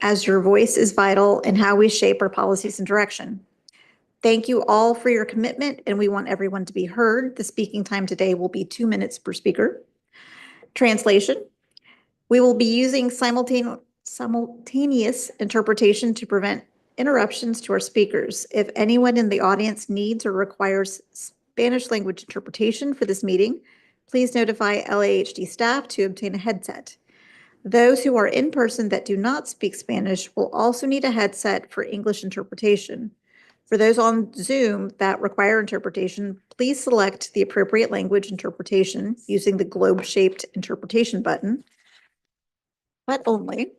as your voice is vital in how we shape our policies and direction. Thank you all for your commitment, and we want everyone to be heard. The speaking time today will be 2 minutes per speaker. Translation. We will be using simultaneous interpretation to prevent interruptions to our speakers. If anyone in the audience needs or requires Spanish language interpretation for this meeting, please notify LAHD staff to obtain a headset. Those who are in person that do not speak Spanish will also need a headset for English interpretation. For those on Zoom that require interpretation, please select the appropriate language interpretation using the globe-shaped interpretation button, but only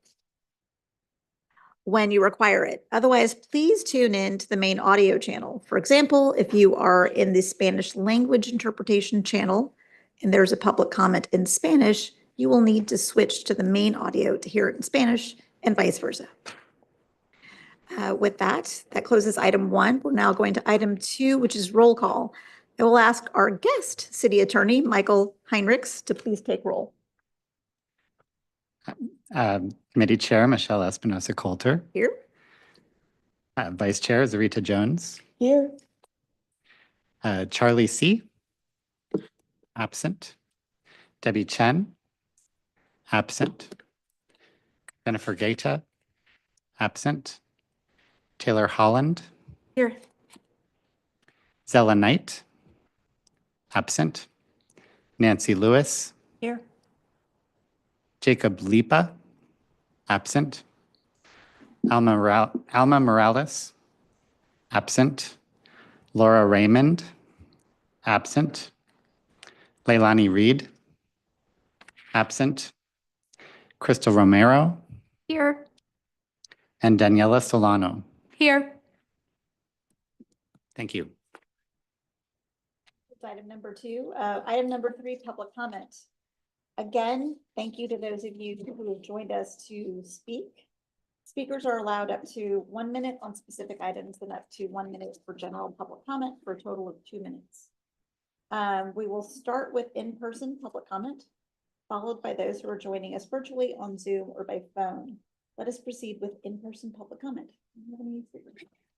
when you require it. Otherwise, please tune in to the main audio channel. For example, if you are in the Spanish language interpretation channel and there's a public comment in Spanish, you will need to switch to the main audio to hear it in Spanish and vice versa. With that closes item 1. We're now going to item 2, which is roll call. I will ask our guest city attorney, Michael Heinrichs, to please take roll. Committee Chair Michelle Espinosa-Coulter. Here. Vice Chair Zarita Jones. Here. Charlie C. Absent. Debbie Chen. Absent. Jennifer Gaeta. Absent. Taylor Holland. Here. Zella Knight. Absent. Nancy Lewis. Here. Jacob Lipa. Absent. Alma Morales. Absent. Laura Raymond. Absent. Leilani Reed. Absent. Crystal Romero. Here. And Daniela Solano. Here. Thank you. Item number 2. Item number 3, public comment. Again, thank you to those of you who have joined us to speak. Speakers are allowed up to 1 minute on specific items and up to 1 minute for general public comment for a total of 2 minutes. We will start with in-person public comment, followed by those who are joining us virtually on Zoom or by phone. Let us proceed with in-person public comment.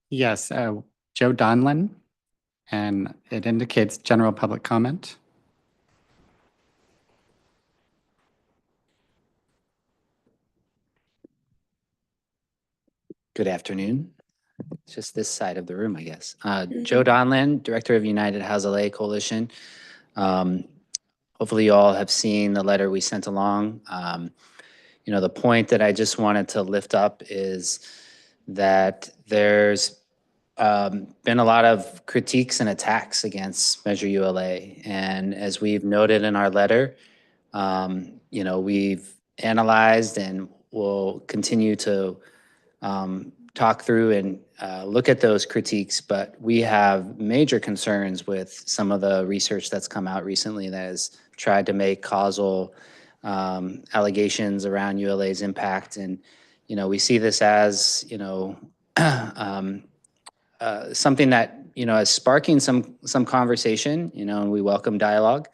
Yes, Joe Donlin, and it indicates general public comment. Good afternoon. It's just this side of the room, I guess. Joe Donlin, Director of United House LA Coalition. Hopefully you all have seen the letter we sent along. The point that I just wanted to lift up is that there's been a lot of critiques and attacks against Measure ULA. And as we've noted in our letter, we've analyzed and will continue to talk through and look at those critiques, but we have major concerns with some of the research that's come out recently that has tried to make causal allegations around ULA's impact. And, we see this as, something that, is sparking some conversation, and we welcome dialogue.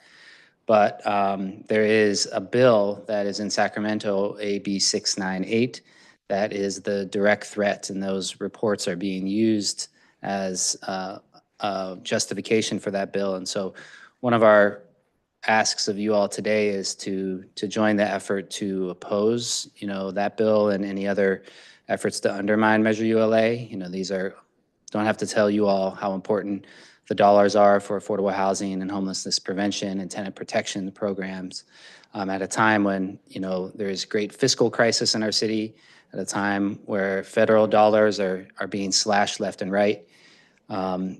But there is a bill that is in Sacramento, AB 698, that is the direct threat, and those reports are being used as justification for that bill. And so one of our asks of you all today is to join the effort to oppose, that bill and any other efforts to undermine Measure ULA. These don't have to tell you all how important the dollars are for affordable housing and homelessness prevention and tenant protection programs at a time when, there is great fiscal crisis in our city, at a time where federal dollars are being slashed left and right.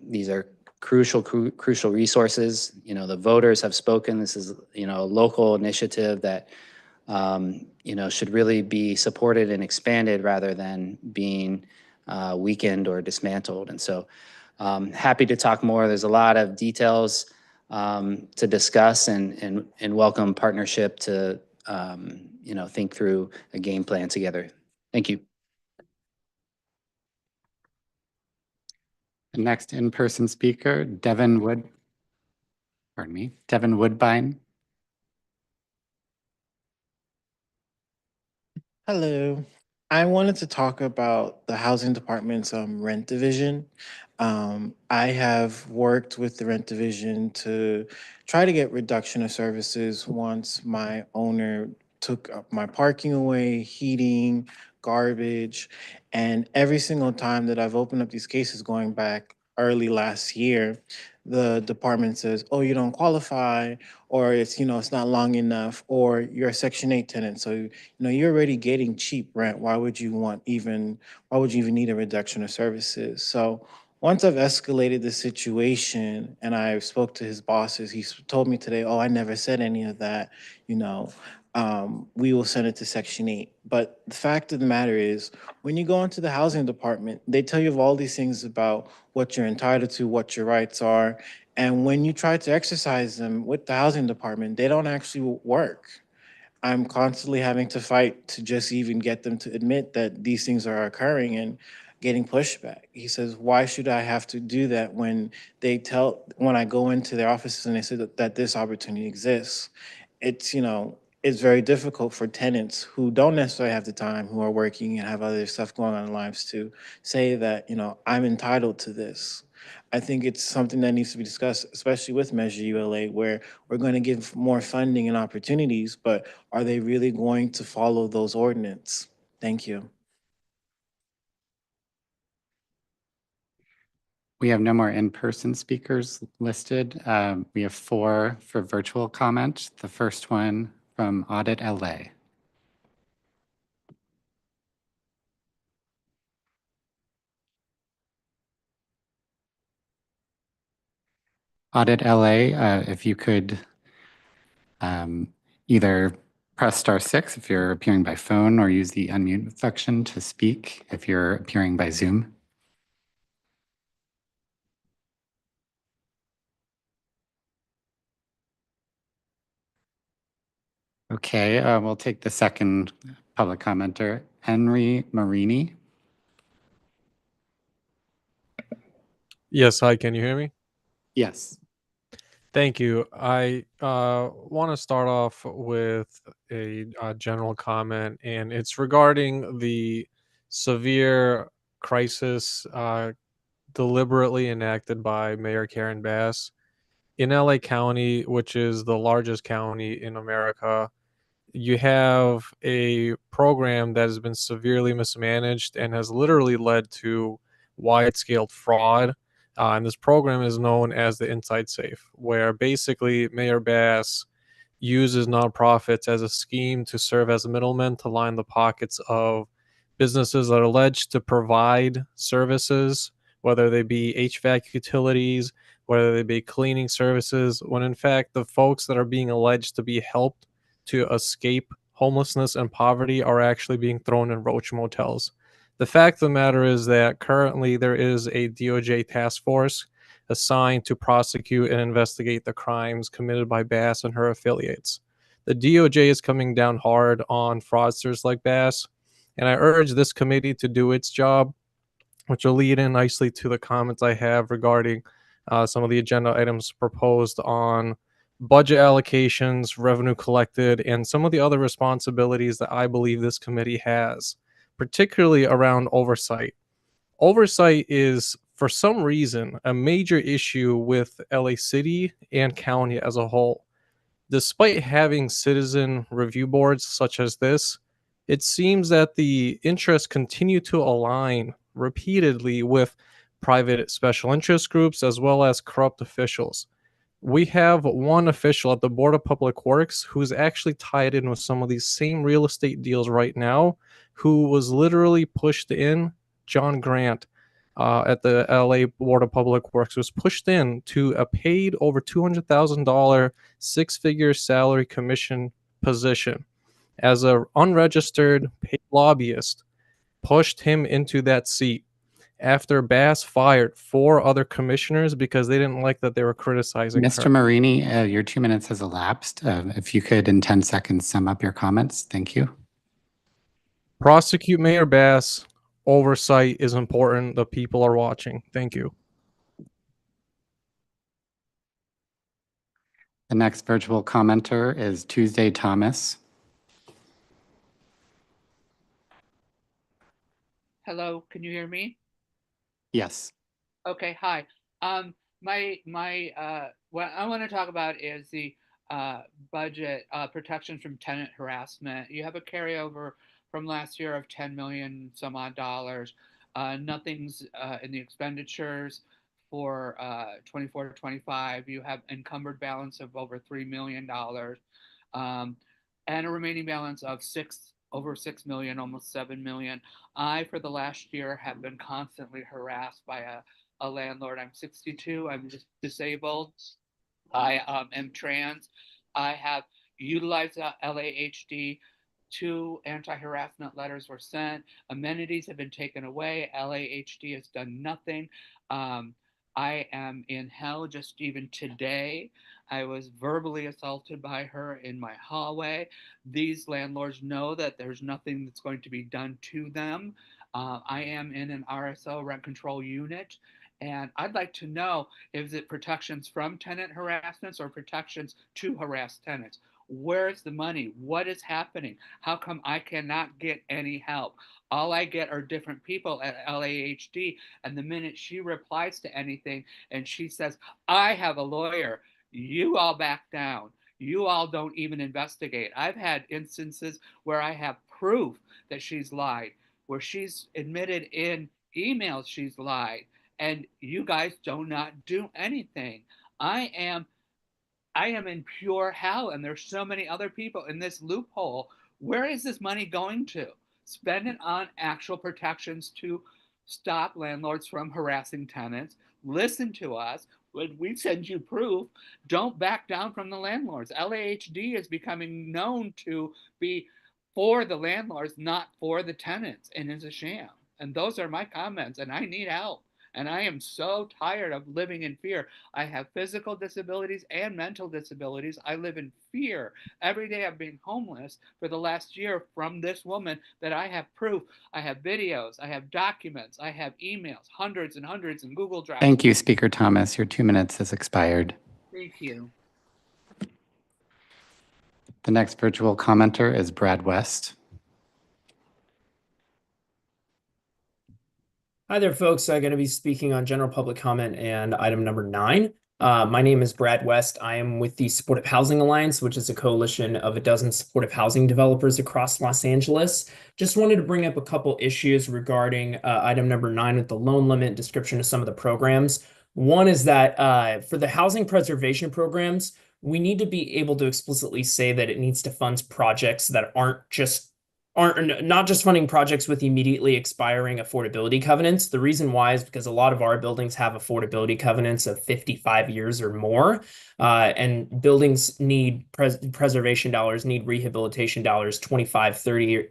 These are crucial resources. The voters have spoken. This is, a local initiative that, should really be supported and expanded rather than being weakened or dismantled. And so happy to talk more. There's a lot of details to discuss and welcome partnership to, think through a game plan together. Thank you. The next in-person speaker, Devin Woodbine. Hello, I wanted to talk about the housing department's rent division. I have worked with the rent division to try to get reduction of services once my owner took my parking away, heating, garbage, and every single time that I've opened up these cases going back early last year, the department says, "Oh, you don't qualify," or it's not long enough, or you're a Section 8 tenant, so you're already getting cheap rent. Why would you even need a reduction of services? So once I've escalated the situation and I spoke to his bosses, told me today, oh, I never said any of that, you know, we will send it to Section 8. But the fact of the matter is, when you go into the housing department, they tell you of all these things about what you're entitled to, what your rights are. And when you try to exercise them with the housing department, they don't actually work. I'm constantly having to fight to just even get them to admit that these things are occurring and getting pushback. He says, why should I have to do that when when I go into their offices and they say that this opportunity exists? It's very difficult for tenants who don't necessarily have the time, who are working and have other stuff going on in lives to say that, I'm entitled to this. I think it's something that needs to be discussed, especially with Measure ULA, where we're going to give more funding and opportunities, but are they really going to follow those ordinance? Thank you. We have no more in-person speakers listed. We have 4 for virtual comment. The first one from Audit LA. Audit LA, if you could either press *6 if you're appearing by phone, or use the unmute function to speak if you're appearing by Zoom. Okay, we'll take the second public commenter, Henry Marini. Yes, hi, can you hear me? Yes. Thank you. I want to start off with a general comment, and it's regarding the severe crisis deliberately enacted by Mayor Karen Bass in LA County, which is the largest county in America. You have a program that has been severely mismanaged and has literally led to wide-scale fraud. And this program is known as the Inside Safe, where basically Mayor Bass uses nonprofits as a scheme to serve as a middleman to line the pockets of businesses that are alleged to provide services, whether they be HVAC utilities, whether they be cleaning services, when in fact the folks that are being alleged to be helped to escape homelessness and poverty are actually being thrown in roach motels. The fact of the matter is that currently there is a DOJ task force assigned to prosecute and investigate the crimes committed by Bass and her affiliates. The DOJ is coming down hard on fraudsters like Bass, and I urge this committee to do its job, which will lead in nicely to the comments I have regarding some of the agenda items proposed on budget allocations, revenue collected, and some of the other responsibilities that I believe this committee has, particularly around oversight. Oversight is, for some reason, a major issue with LA City and county as a whole. Despite having citizen review boards such as this, it seems that the interests continue to align repeatedly with private special interest groups as well as corrupt officials. We have one official at the Board of Public Works who's actually tied in with some of these same real estate deals right now, who was literally pushed in. John Grant at the LA Board of Public Works was pushed in to a paid over $200,000 six-figure salary commission position as an unregistered paid lobbyist, pushed him into that seat after Bass fired 4 other commissioners because they didn't like that they were criticizing Mr. her. Marini, your 2 minutes has elapsed. If you could, in 10 seconds, sum up your comments. Thank you. Prosecute Mayor Bass. Oversight is important. The people are watching. Thank you. The next virtual commenter is Tuesday Thomas. Hello, can you hear me? Yes. Okay, hi. What I want to talk about is the budget protections from tenant harassment. You have a carryover from last year of 10 million some odd dollars. Nothing's in the expenditures for 24 to 25. You have encumbered balance of over $3 million, and a remaining balance of over 6 million, almost 7 million. For the last year, have been constantly harassed by a landlord. I'm 62. I'm disabled. I am trans. I have utilized LAHD. 2 anti-harassment letters were sent. Amenities have been taken away. LAHD has done nothing. I am in hell. Just even today, I was verbally assaulted by her in my hallway. These landlords know that there's nothing that's going to be done to them. I am in an RSO, rent control unit, and I'd like to know, is it protections from tenant harassments or protections to harass tenants? Where's the money? What is happening? How come I cannot get any help? All I get are different people at LAHD. And the minute she replies to anything and she says, I have a lawyer, you all back down. You all don't even investigate. I've had instances where I have proof that she's lied, where she's admitted in emails she's lied, and you guys do not do anything. I am in pure hell, and there's so many other people in this loophole. Where is this money going to? Spend it on actual protections to stop landlords from harassing tenants. Listen to us. When we send you proof, don't back down from the landlords. LAHD is becoming known to be for the landlords, not for the tenants, and it's a sham. And those are my comments, and I need help. And I am so tired of living in fear. I have physical disabilities and mental disabilities. I live in fear every day of being homeless for the last year from this woman that I have proof. I have videos, I have documents, I have emails, hundreds and hundreds in Google Drive. Thank you, Speaker Thomas. Your 2 minutes has expired. Thank you. The next virtual commenter is Brad West. Hi there, folks. I'm going to be speaking on general public comment and item number 9. My name is Brad West. I am with the Supportive Housing Alliance, which is a coalition of a dozen supportive housing developers across Los Angeles. Just wanted to bring up a couple issues regarding item number 9 with the loan limit, description of some of the programs. One is that for the housing preservation programs, we need to be able to explicitly say that it needs to fund projects that aren't not just funding projects with immediately expiring affordability covenants. The reason why is because a lot of our buildings have affordability covenants of 55 years or more, and buildings need preservation dollars, need rehabilitation dollars 25, 30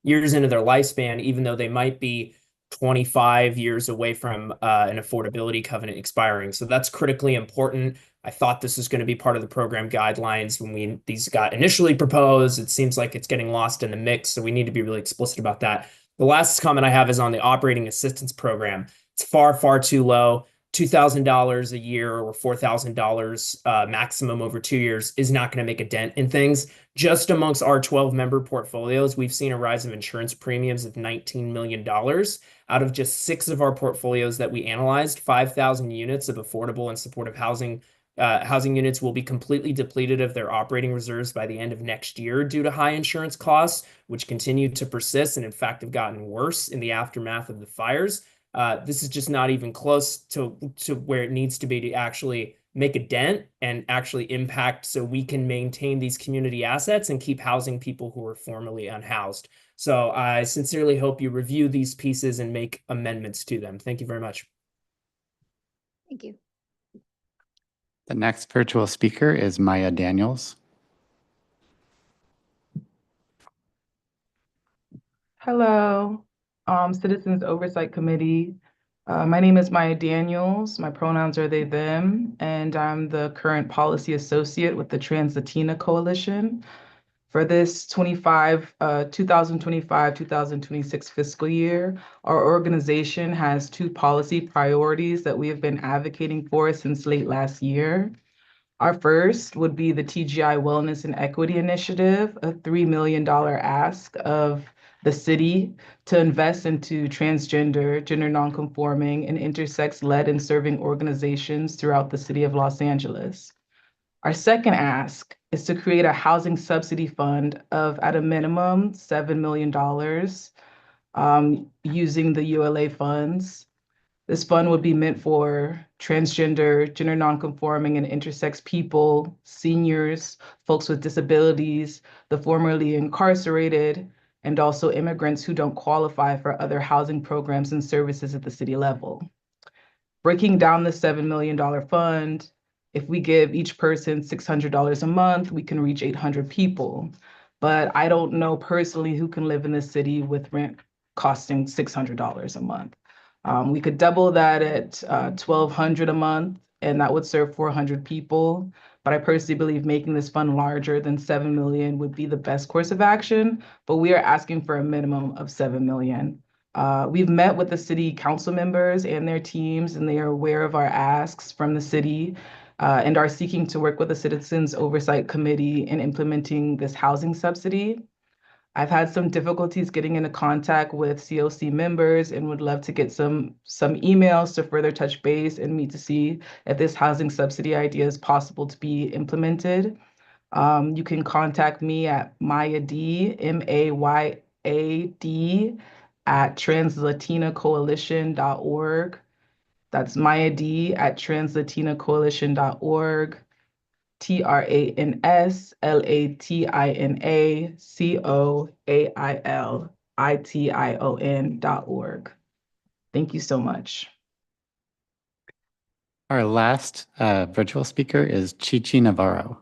years into their lifespan, even though they might be 25 years away from an affordability covenant expiring. So that's critically important. I thought this was going to be part of the program guidelines when these got initially proposed. It seems like it's getting lost in the mix, so we need to be really explicit about that. The last comment I have is on the operating assistance program. It's far, far too low. $2,000 a year or $4,000 maximum over 2 years is not going to make a dent in things. Just amongst our 12-member portfolios, we've seen a rise of insurance premiums of $19 million. Out of just 6 of our portfolios that we analyzed, 5,000 units of affordable and supportive housing units will be completely depleted of their operating reserves by the end of next year due to high insurance costs, which continue to persist and in fact have gotten worse in the aftermath of the fires. This is just not even close to where it needs to be to actually make a dent and actually impact so we can maintain these community assets and keep housing people who are formerly unhoused. So I sincerely hope you review these pieces and make amendments to them. Thank you very much. Thank you. The next virtual speaker is Maya Daniels. Hello, Citizens Oversight Committee. My name is Maya Daniels. My pronouns are they, them, and I'm the current policy associate with the Trans Latina Coalition. For this 2025-2026 fiscal year, our organization has 2 policy priorities that we have been advocating for since late last year. Our first would be the TGI Wellness and Equity Initiative, a $3 million ask of the city to invest into transgender, gender nonconforming, and intersex-led and serving organizations throughout the city of Los Angeles. Our second ask is to create a housing subsidy fund of, at a minimum, $7 million using the ULA funds. This fund would be meant for transgender, gender nonconforming, and intersex people, seniors, folks with disabilities, the formerly incarcerated, and also immigrants who don't qualify for other housing programs and services at the city level. Breaking down the $7 million fund, if we give each person $600 a month, we can reach 800 people. But I don't know personally who can live in the city with rent costing $600 a month. We could double that at $1,200 a month, and that would serve 400 people. But I personally believe making this fund larger than $7 million would be the best course of action. But we are asking for a minimum of $7 million. We've met with the city council members and their teams, and they are aware of our asks from the city and are seeking to work with the Citizens Oversight Committee in implementing this housing subsidy. I've had some difficulties getting into contact with COC members and would love to get some emails to further touch base and meet to see if this housing subsidy idea is possible to be implemented. You can contact me at mayad, MAYAD, at translatinacoalition.org. That's mayad at translatinacoalition.org. TRANSLATINACOALITION.org. Thank you so much. Our last virtual speaker is Chichi Navarro.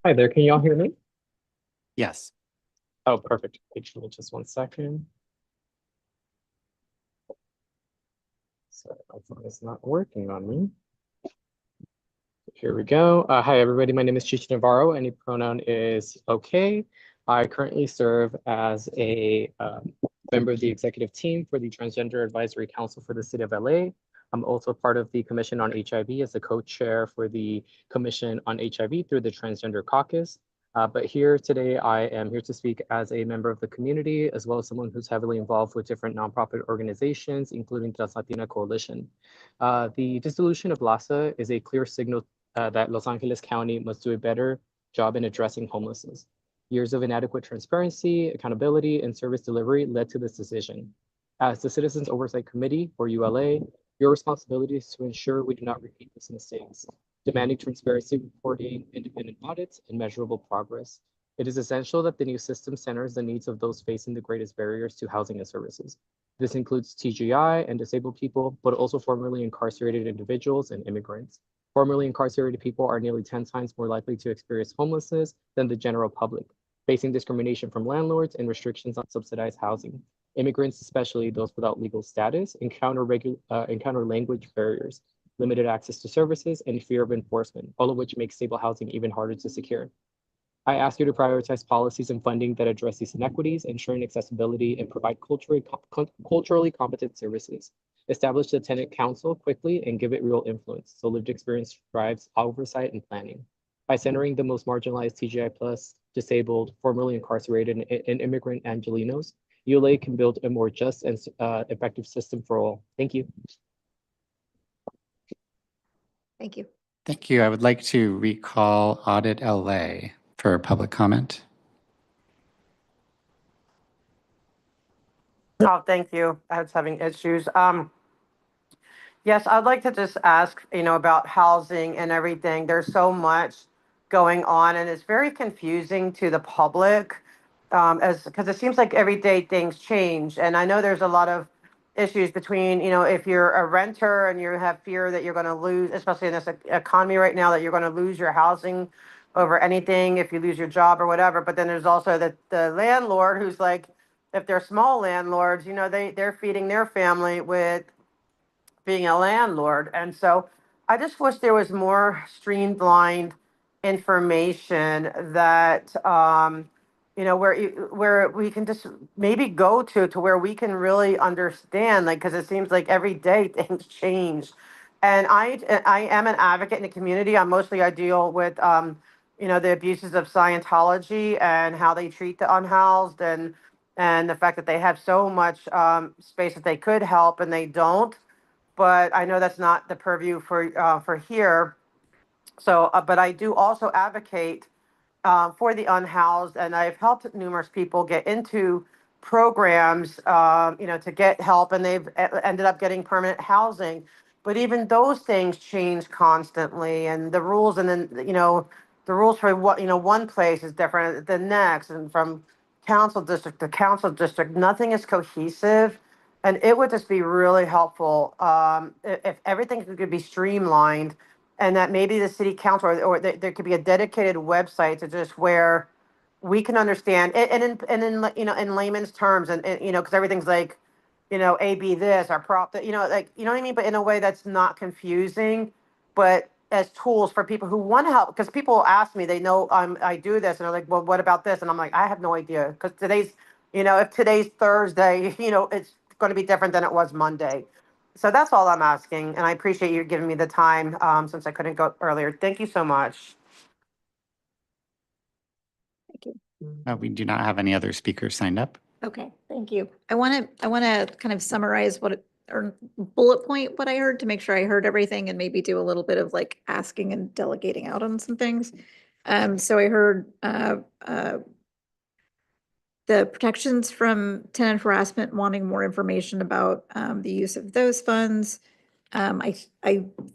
Hi there, can y'all hear me? Yes. Oh, perfect. Wait, give me just 1 second. Sorry, my phone is not working on me. Here we go. Hi, everybody. My name is Chichi Navarro. Any pronoun is okay. I currently serve as a member of the executive team for the Transgender Advisory Council for the City of LA. I'm also part of the Commission on HIV as the co-chair for the Commission on HIV through the Transgender Caucus. But here today, I am here to speak as a member of the community, as well as someone who's heavily involved with different nonprofit organizations, including the Latina Coalition. The dissolution of LASA is a clear signal that Los Angeles County must do a better job in addressing homelessness. Years of inadequate transparency, accountability, and service delivery led to this decision. As the Citizens Oversight Committee, or ULA, your responsibility is to ensure we do not repeat these mistakes, demanding transparency reporting, independent audits, and measurable progress. It is essential that the new system centers the needs of those facing the greatest barriers to housing and services. This includes TGI and disabled people, but also formerly incarcerated individuals and immigrants. Formerly incarcerated people are nearly 10 times more likely to experience homelessness than the general public, facing discrimination from landlords and restrictions on subsidized housing. Immigrants, especially those without legal status, encounter language barriers, limited access to services, and fear of enforcement, all of which make stable housing even harder to secure. I ask you to prioritize policies and funding that address these inequities, ensuring accessibility and provide culturally competent services. Establish the tenant council quickly and give it real influence so lived experience drives oversight and planning. By centering the most marginalized TGI plus, disabled, formerly incarcerated, and immigrant Angelenos, ULA can build a more just and effective system for all. Thank you. Thank you. Thank you. I would like to recall Audit LA for public comment. Oh, thank you. I was having issues. Yes, I'd like to just ask, about housing and everything. There's so much going on, and it's very confusing to the public, because it seems like every day things change. And I know there's a lot of issues between, if you're a renter and you have fear that you're going to lose, especially in this economy right now, that you're going to lose your housing over anything if you lose your job or whatever. But then there's also the landlord who's like, if they're small landlords, they're feeding their family with being a landlord. And so I just wish there was more streamlined information that, where we can just maybe go to where we can really understand, like, because it seems like every day things change. And I am an advocate in the community. I deal with, the abuses of Scientology and how they treat the unhoused and the fact that they have so much space that they could help and they don't. But I know that's not the purview for here. So, but I do also advocate for the unhoused, and I've helped numerous people get into programs, to get help, and they've ended up getting permanent housing. But even those things change constantly, and the rules, and then the rules for what one place is different than the next, and from council district to council district, nothing is cohesive. And it would just be really helpful if everything could be streamlined, and that maybe the city council there could be a dedicated website to just where we can understand in layman's terms, and because everything's like A B this or prop that, like, what I mean, but in a way that's not confusing, but as tools for people who want to help. Because people ask me, they know I do this, and they're like, well, what about this? And I'm like, I have no idea, because if today's Thursday, it's going to be different than it was Monday. So that's all I'm asking, and I appreciate you giving me the time, since I couldn't go earlier. Thank you so much. Thank you. We do not have any other speakers signed up. Okay, thank you. I want to kind of summarize or bullet point what I heard to make sure I heard everything, and maybe do a little bit of like asking and delegating out on some things. So I heard the protections from tenant harassment, wanting more information about the use of those funds. I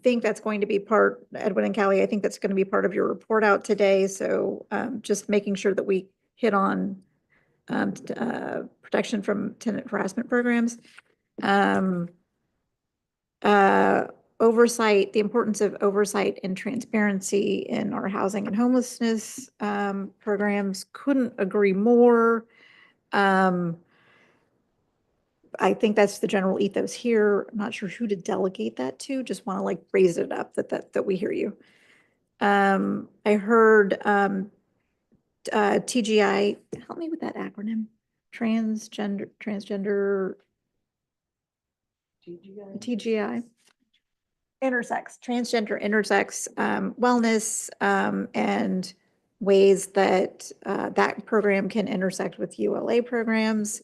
think that's going to be part, Edwin and Callie, I think that's going to be part of your report out today. So just making sure that we hit on protection from tenant harassment programs. Oversight, the importance of oversight and transparency in our housing and homelessness programs. Couldn't agree more. I think that's the general ethos here. I'm not sure who to delegate that to. Just want to like raise it up that we hear you. I heard TGI. Help me with that acronym. Transgender. TGI. Transgender intersex wellness and ways that that program can intersect with ULA programs.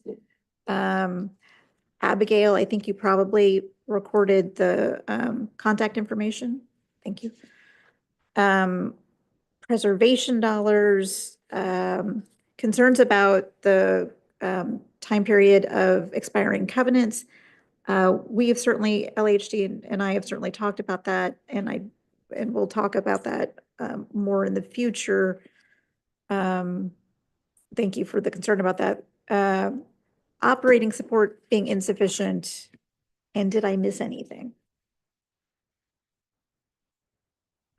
Abigail, I think you probably recorded the contact information. Thank you. Preservation dollars, concerns about the time period of expiring covenants. We have certainly, LHD and I have certainly talked about that, and we'll talk about that more in the future. Thank you for the concern about that. Operating support being insufficient. And did I miss anything?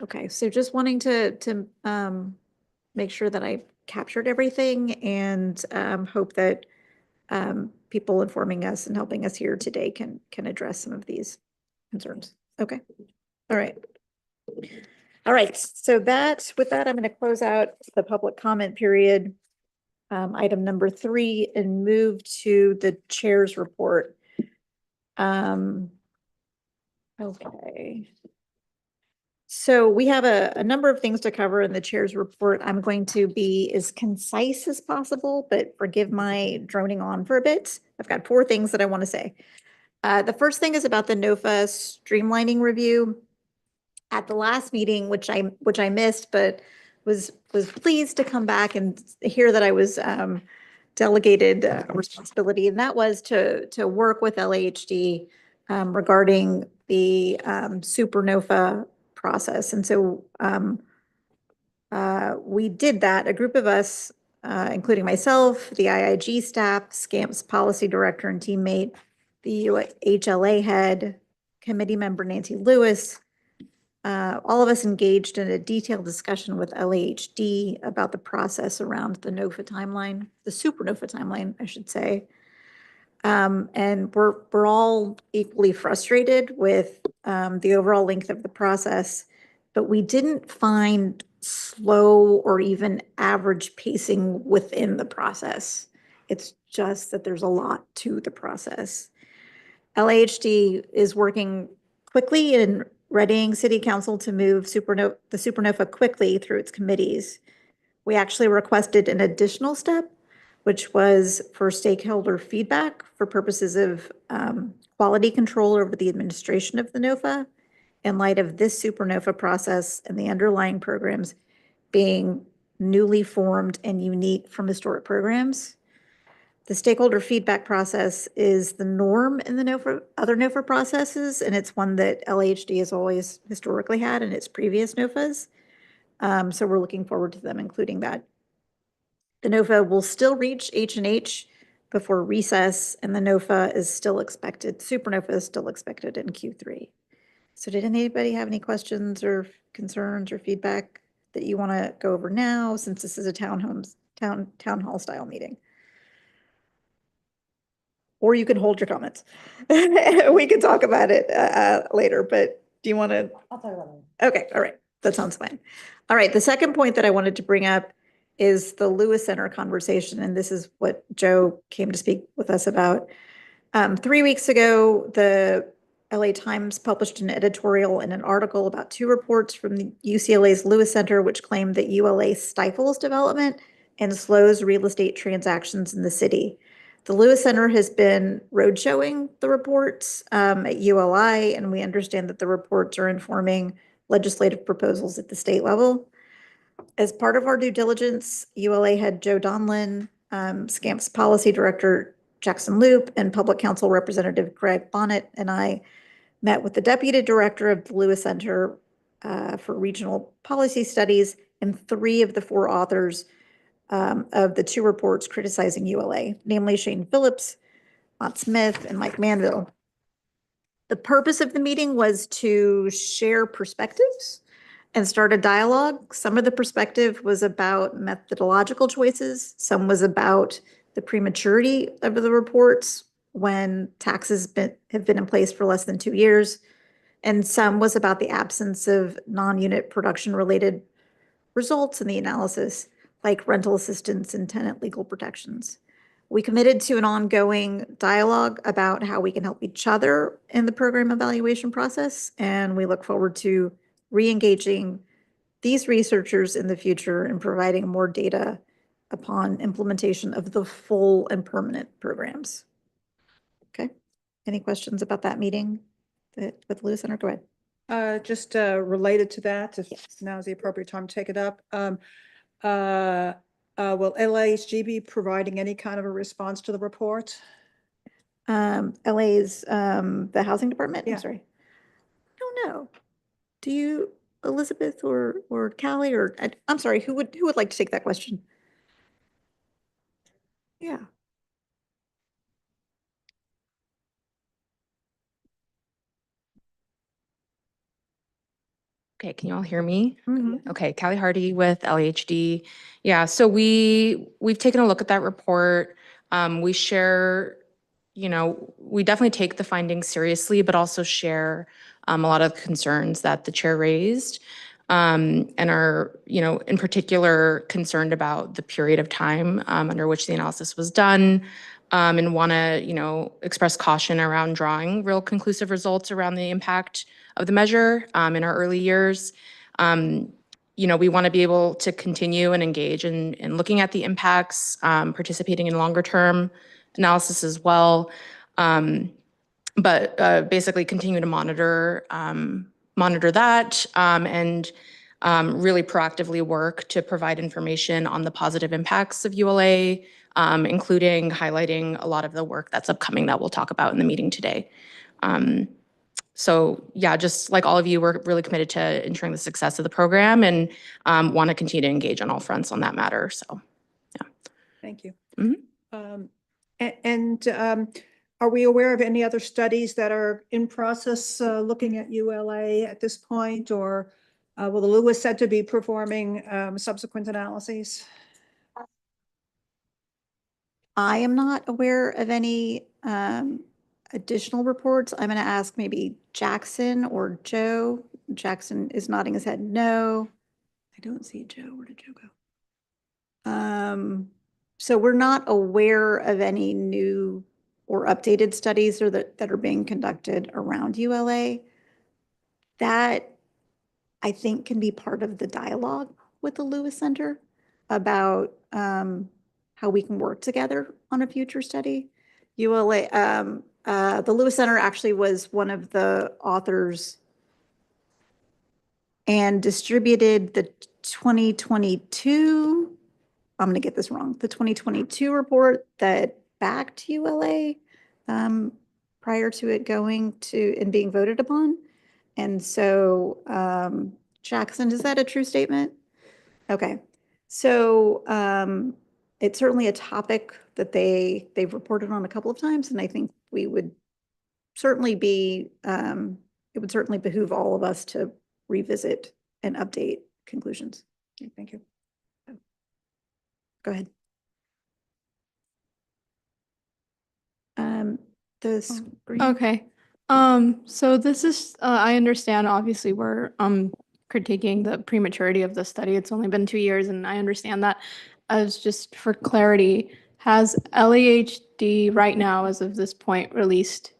Okay, so just wanting to make sure that I captured everything, and hope that people informing us and helping us here today can address some of these concerns. Okay, all right. All right, so with that, I'm going to close out the public comment period, item number 3, and move to the chair's report. Okay. So we have a number of things to cover in the chair's report. I'm going to be as concise as possible, but forgive my droning on for a bit. I've got 4 things that I want to say. The first thing is about the NOFA streamlining review. At the last meeting, which I missed, but was pleased to come back and hear that I was delegated a responsibility, and that was to work with LAHD regarding the super NOFA process. And so we did that. A group of us, including myself, the IIG staff, SCAMP's policy director and teammate, the HLA head, committee member Nancy Lewis, all of us engaged in a detailed discussion with LAHD about the process around the NOFA timeline, the super NOFA timeline, I should say. And we're all equally frustrated with the overall length of the process, but we didn't find slow or even average pacing within the process. It's just that there's a lot to the process. LAHD is working quickly and readying City Council to move the Supernova quickly through its committees. We actually requested an additional step, which was for stakeholder feedback for purposes of quality control over the administration of the NOFA in light of this Supernova process and the underlying programs being newly formed and unique from historic programs. The stakeholder feedback process is the norm in the other NOFA processes, and it's one that LAHD has always historically had in its previous NOFAs. So we're looking forward to them including that. The NOFA will still reach H&H before recess, and the NOFA is still expected, Supernova is still expected in Q3. So did anybody have any questions or concerns or feedback that you want to go over now, since this is a town hall style meeting? Or you can hold your comments. We can talk about it later, but do you want to? I'll talk about it. Okay, all right, that sounds fine. All right, the second point that I wanted to bring up is the Lewis Center conversation, and this is what Joe came to speak with us about. 3 weeks ago, the LA Times published an editorial and an article about 2 reports from the UCLA's Lewis Center, which claimed that ULA stifles development and slows real estate transactions in the city. The Lewis Center has been roadshowing the reports at ULI, and we understand that the reports are informing legislative proposals at the state level. As part of our due diligence, ULA head Joe Donlin, SCAMP's policy director Jackson Loop, and public counsel representative Greg Bonnet and I met with the deputy director of the Lewis Center for regional policy studies and 3 of the 4 authors of the 2 reports criticizing ULA, namely Shane Phillips, Mott Smith, and Mike Manville. The purpose of the meeting was to share perspectives and start a dialogue. Some of the perspective was about methodological choices. Some was about the prematurity of the reports when taxes have been in place for less than 2 years. And some was about the absence of non-unit production related results in the analysis, like rental assistance and tenant legal protections. We committed to an ongoing dialogue about how we can help each other in the program evaluation process, and we look forward to re-engaging these researchers in the future and providing more data upon implementation of the full and permanent programs. Okay, any questions about that meeting with Lewis Center? Go ahead. Just related to that, if now is the appropriate time to take it up. Will LAHG be providing any kind of a response to the report? LA's the housing department? Yeah. I'm sorry. I don't know. Do you, Elizabeth or Callie, or I'm sorry, who would like to take that question? Yeah. Okay, can you all hear me? Mhm. Okay, Callie Hardy with LAHD. Yeah, so we've taken a look at that report. We share, we definitely take the findings seriously, but also share a lot of concerns that the chair raised, and are, in particular concerned about the period of time under which the analysis was done, and want to, express caution around drawing real conclusive results around the impact of the measure in our early years. We want to be able to continue and engage in looking at the impacts, participating in longer term analysis as well. But basically continue to monitor that and really proactively work to provide information on the positive impacts of ULA, including highlighting a lot of the work that's upcoming that we'll talk about in the meeting today. So yeah, just like all of you, we're really committed to ensuring the success of the program and want to continue to engage on all fronts on that matter. So, yeah. Thank you. Mhm. Are we aware of any other studies that are in process looking at ULA at this point, or will the Lewis Center be performing subsequent analyses? I am not aware of any additional reports. I'm going to ask maybe Jackson or Joe. Jackson is nodding his head no. I don't see Joe. Where did Joe go? So we're not aware of any new or updated studies or that are being conducted around ULA. that I think can be part of the dialogue with the Lewis Center about how we can work together on a future study. ULA, the Lewis Center actually was one of the authors and distributed the 2022, I'm going to get this wrong, the 2022 report that backed ULA prior to it going to and being voted upon. And so, Jackson, is that a true statement? Okay. So it's certainly a topic that they've reported on a couple of times, and I think we would certainly be, it would certainly behoove all of us to revisit and update conclusions. Okay, thank you. Go ahead. The screen. Okay. So this is, I understand, obviously, we're critiquing the prematurity of the study. It's only been 2 years, and I understand that. As just for clarity, has LAHD right now, as of this point, released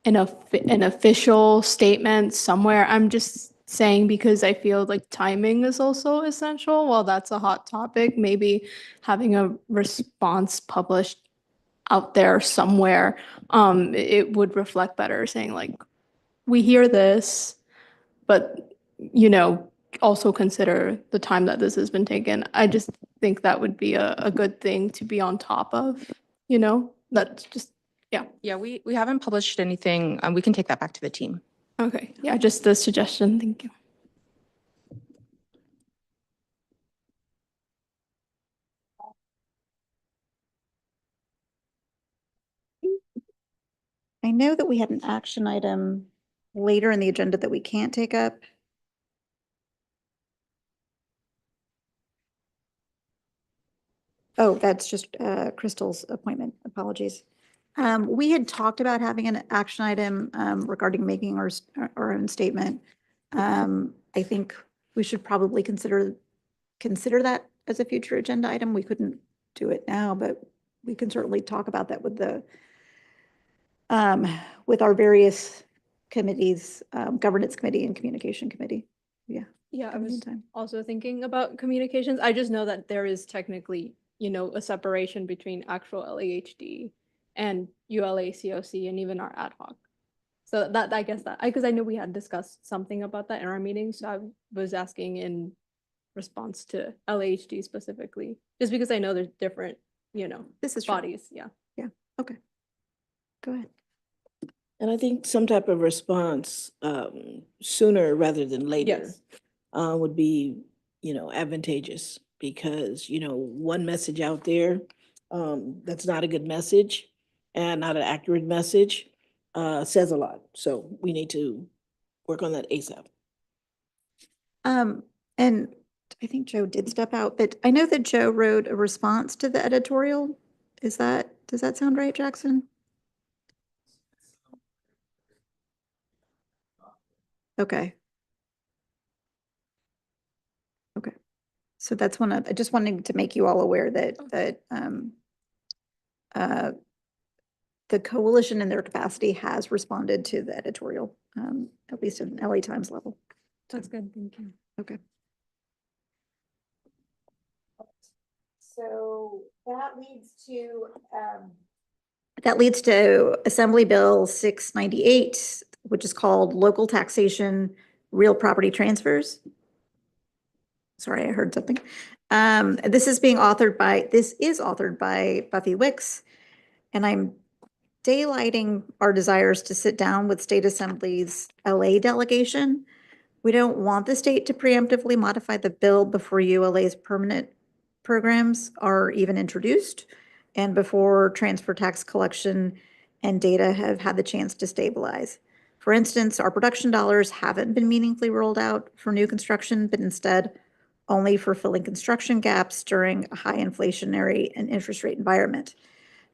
an official statement somewhere? I'm just saying because I feel like timing is also essential. While that's a hot topic, maybe having a response published out there somewhere, it would reflect better, saying like, we hear this, but, you know, also consider the time that this has been taken. I just think that would be a good thing to be on top of, you know, that's just, yeah. Yeah, we haven't published anything. We can take that back to the team. Okay, yeah, just a suggestion, thank you. I know that we had an action item later in the agenda that we can't take up. Oh, that's just Crystal's appointment. Apologies. We had talked about having an action item regarding making our own statement. I think we should probably consider that as a future agenda item. We couldn't do it now, but we can certainly talk about that with the with our various committees, governance committee and communication committee. Yeah. Yeah, I in the was meantime. also thinking about communications. I just know that there is technically, you know, a separation between actual LAHD and ULA COC and even our ad hoc. So that, I guess that, because I know we had discussed something about that in our meeting, so I was asking in response to LAHD specifically, just because I know there's different, you know, This is true. bodies, yeah. Yeah, okay. Go ahead. And I think some type of response sooner rather than later Yes. would be, you know, advantageous, because, you know, one message out there that's not a good message and not an accurate message says a lot. So we need to work on that ASAP. And I think Joe did step out, but I know that Joe wrote a response to the editorial. Does that sound right, Jackson? Okay. Okay. So that's one of, I just wanted to make you all aware that, the coalition in their capacity has responded to the editorial, at least at an LA Times level. That's good, thank you. Okay. So that leads to Assembly Bill 698, which is called Local Taxation Real Property Transfers. Sorry, I heard something. This is authored by Buffy Wicks, and I'm daylighting our desires to sit down with State Assembly's LA delegation. We don't want the state to preemptively modify the bill before ULA's permanent programs are even introduced and before transfer tax collection and data have had the chance to stabilize. For instance, our production dollars haven't been meaningfully rolled out for new construction, but instead only for filling construction gaps during a high inflationary and interest rate environment.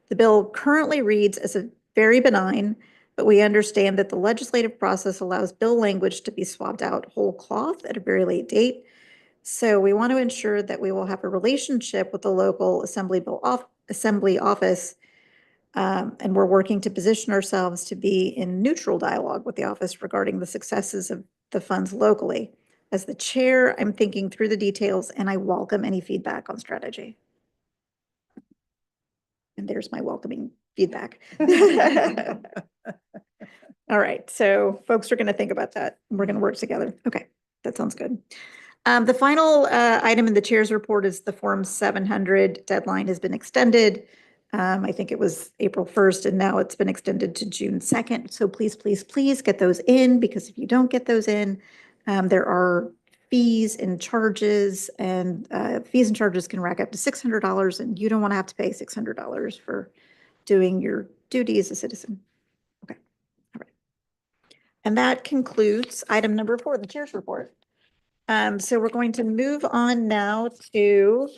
The bill currently reads as a very benign, but we understand that the legislative process allows bill language to be swapped out whole cloth at a very late date. So we want to ensure that we will have a relationship with the local assembly office, and we're working to position ourselves to be in neutral dialogue with the office regarding the successes of the funds locally. As the chair, I'm thinking through the details and I welcome any feedback on strategy. And there's my welcoming feedback. All right, so folks are going to think about that. We're going to work together. Okay, that sounds good. The final item in the chair's report is the Form 700 deadline has been extended. I think it was April 1st and now it's been extended to June 2nd. So please, please, please get those in, because if you don't get those in, there are fees and charges, and fees and charges can rack up to $600, and you don't want to have to pay $600 for doing your duty as a citizen. Okay, all right. And that concludes item number 4, the chair's report. So we're going to move on now to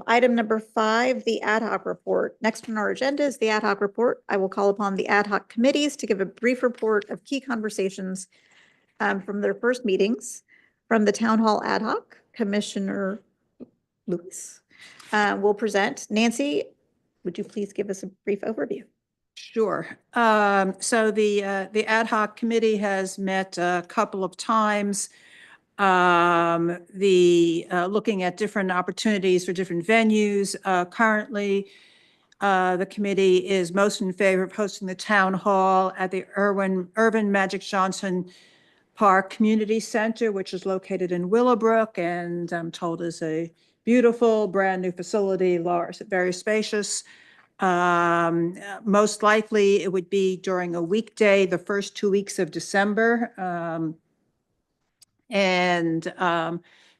item number 5, the ad hoc report. Next on our agenda is the ad hoc report. I will call upon the ad hoc committees to give a brief report of key conversations from their first meetings. From the Town Hall ad hoc, Commissioner Lewis will present. Nancy, would you please give us a brief overview? Sure. So the ad hoc committee has met a couple of times. Looking at different opportunities for different venues. Currently, the committee is most in favor of hosting the town hall at the Irvin Magic Johnson Park Community Center, which is located in Willowbrook, and I'm told is a beautiful brand new facility, large, very spacious. Most likely it would be during a weekday, the first 2 weeks of December.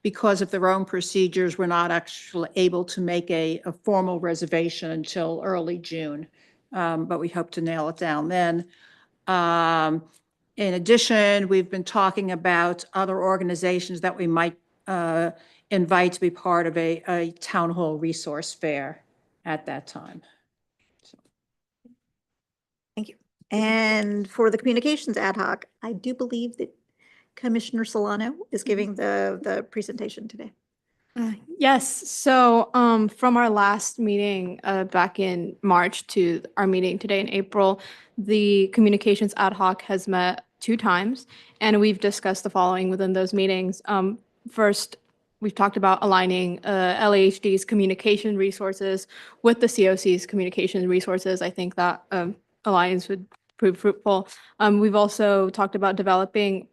Because of their own procedures, we're not actually able to make a formal reservation until early June, but we hope to nail it down then. In addition, we've been talking about other organizations that we might invite to be part of a town hall resource fair at that time. So. Thank you. And for the communications ad hoc, I do believe that Commissioner Solano is giving the presentation today. Yes. So from our last meeting back in March to our meeting today in April, the communications ad hoc has met 2 times, and we've discussed the following within those meetings. First, we've talked about aligning LAHD's communication resources with the COC's communication resources. I think that alliance would prove fruitful. We've also talked about developing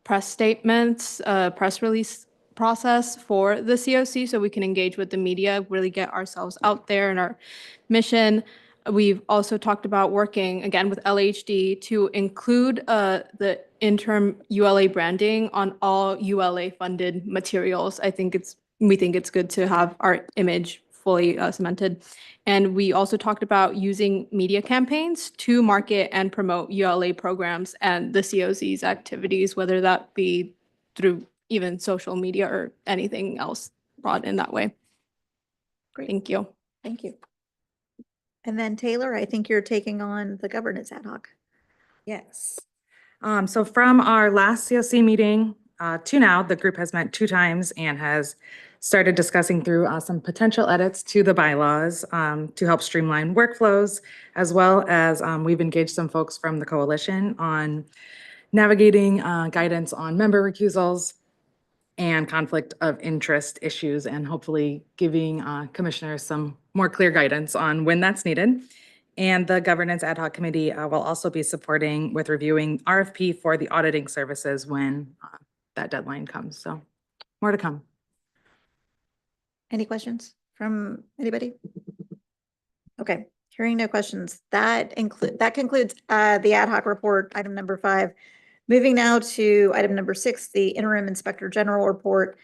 press statements, press release process for the COC so we can engage with the media, really get ourselves out there in our mission. We've also talked about working again with LHD to include the interim ULA branding on all ULA funded materials. We think it's good to have our image fully cemented. And we also talked about using media campaigns to market and promote ULA programs and the COC's activities, whether that be through even social media or anything else brought in that way. Great. Thank you. Thank you. And then Taylor, I think you're taking on the governance ad hoc. Yes. So from our last COC meeting to now, the group has met 2 times and has started discussing through some potential edits to the bylaws to help streamline workflows, as well as we've engaged some folks from the coalition on navigating guidance on member recusals and conflict of interest issues, and hopefully giving commissioners some more clear guidance on when that's needed. And the governance ad hoc committee will also be supporting with reviewing RFP for the auditing services when that deadline comes. So more to come. Any questions from anybody? Okay, hearing no questions, that concludes the ad hoc report, item number 5. Moving now to item number 6, the Interim Inspector General report.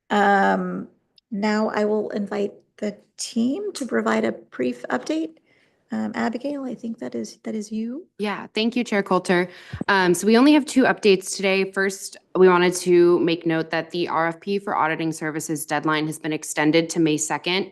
Now I will invite the team to provide a brief update. Abigail, I think that is you. Yeah, thank you, Chair Coulter. So we only have 2 updates today. First, we wanted to make note that the RFP for auditing services deadline has been extended to May 2nd.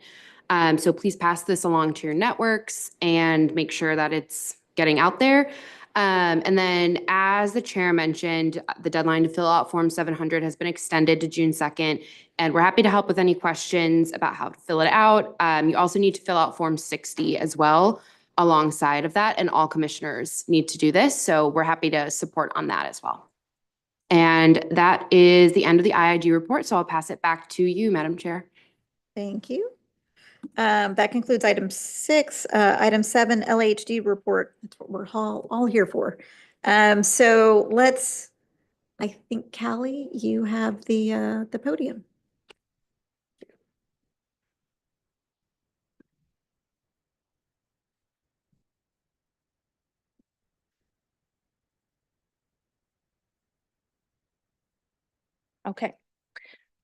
So please pass this along to your networks and make sure that it's getting out there. And then, as the chair mentioned, the deadline to fill out Form 700 has been extended to June 2nd, and we're happy to help with any questions about how to fill it out. You also need to fill out Form 60 as well, alongside of that, and all commissioners need to do this. So we're happy to support on that as well. And that is the end of the IIG report. So I'll pass it back to you, Madam Chair. Thank you. That concludes item 6. Item 7, LHD report. That's what we're all here for. So let's, I think, Callie, you have the podium. Okay.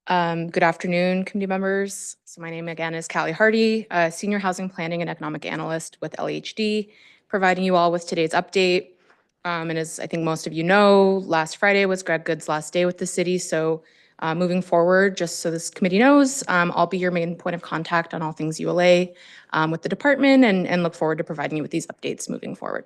Good afternoon, committee members. So my name again is Callie Hardy, Senior Housing Planning and Economic Analyst with LHD, providing you all with today's update. And as I think most of you know, last Friday was Greg Good's last day with the city. So moving forward, just so this committee knows, I'll be your main point of contact on all things ULA with the department and look forward to providing you with these updates moving forward.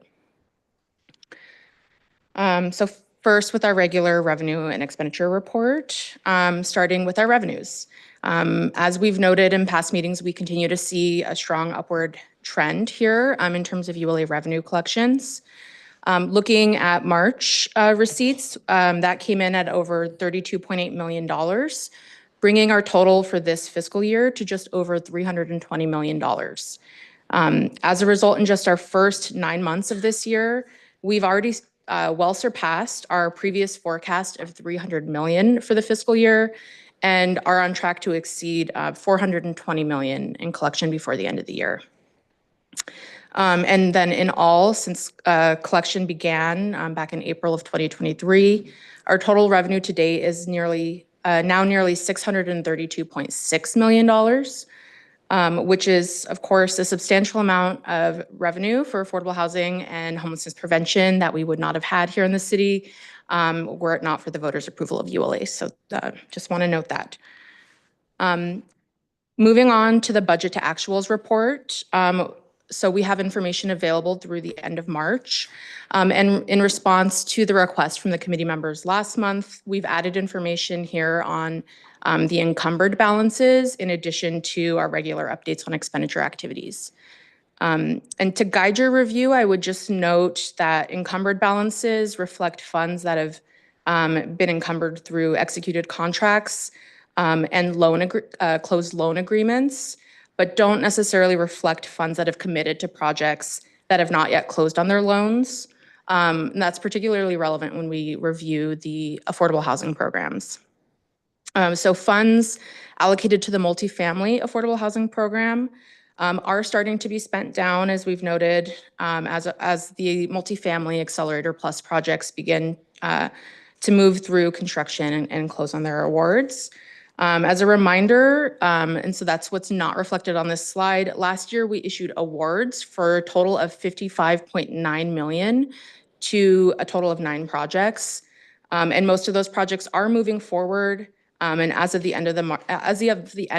So first with our regular revenue and expenditure report, starting with our revenues. As we've noted in past meetings, we continue to see a strong upward trend here in terms of ULA revenue collections. Looking at March receipts, that came in at over $32.8 million, bringing our total for this fiscal year to just over $320 million. As a result, in just our first 9 months of this year, we've already well surpassed our previous forecast of $300 million for the fiscal year and are on track to exceed $420 million in collection before the end of the year. And then in all, since collection began back in April of 2023, our total revenue to date is now nearly $632.6 million. Which is, of course, a substantial amount of revenue for affordable housing and homelessness prevention that we would not have had here in the city were it not for the voters' approval of ULA. So just want to note that. Moving on to the budget to actuals report. So we have information available through the end of March. And in response to the request from the committee members last month, we've added information here on the encumbered balances in addition to our regular updates on expenditure activities. And to guide your review, I would just note that encumbered balances reflect funds that have been encumbered through executed contracts and closed loan agreements, but don't necessarily reflect funds that have committed to projects that have not yet closed on their loans. And that's particularly relevant when we review the affordable housing programs. So funds allocated to the multifamily affordable housing program are starting to be spent down, as we've noted, as the multifamily Accelerator Plus projects begin to move through construction and close on their awards. As a reminder, and so that's what's not reflected on this slide, last year we issued awards for a total of $55.9 million to a total of 9 projects. And most of those projects are moving forward. And as of the end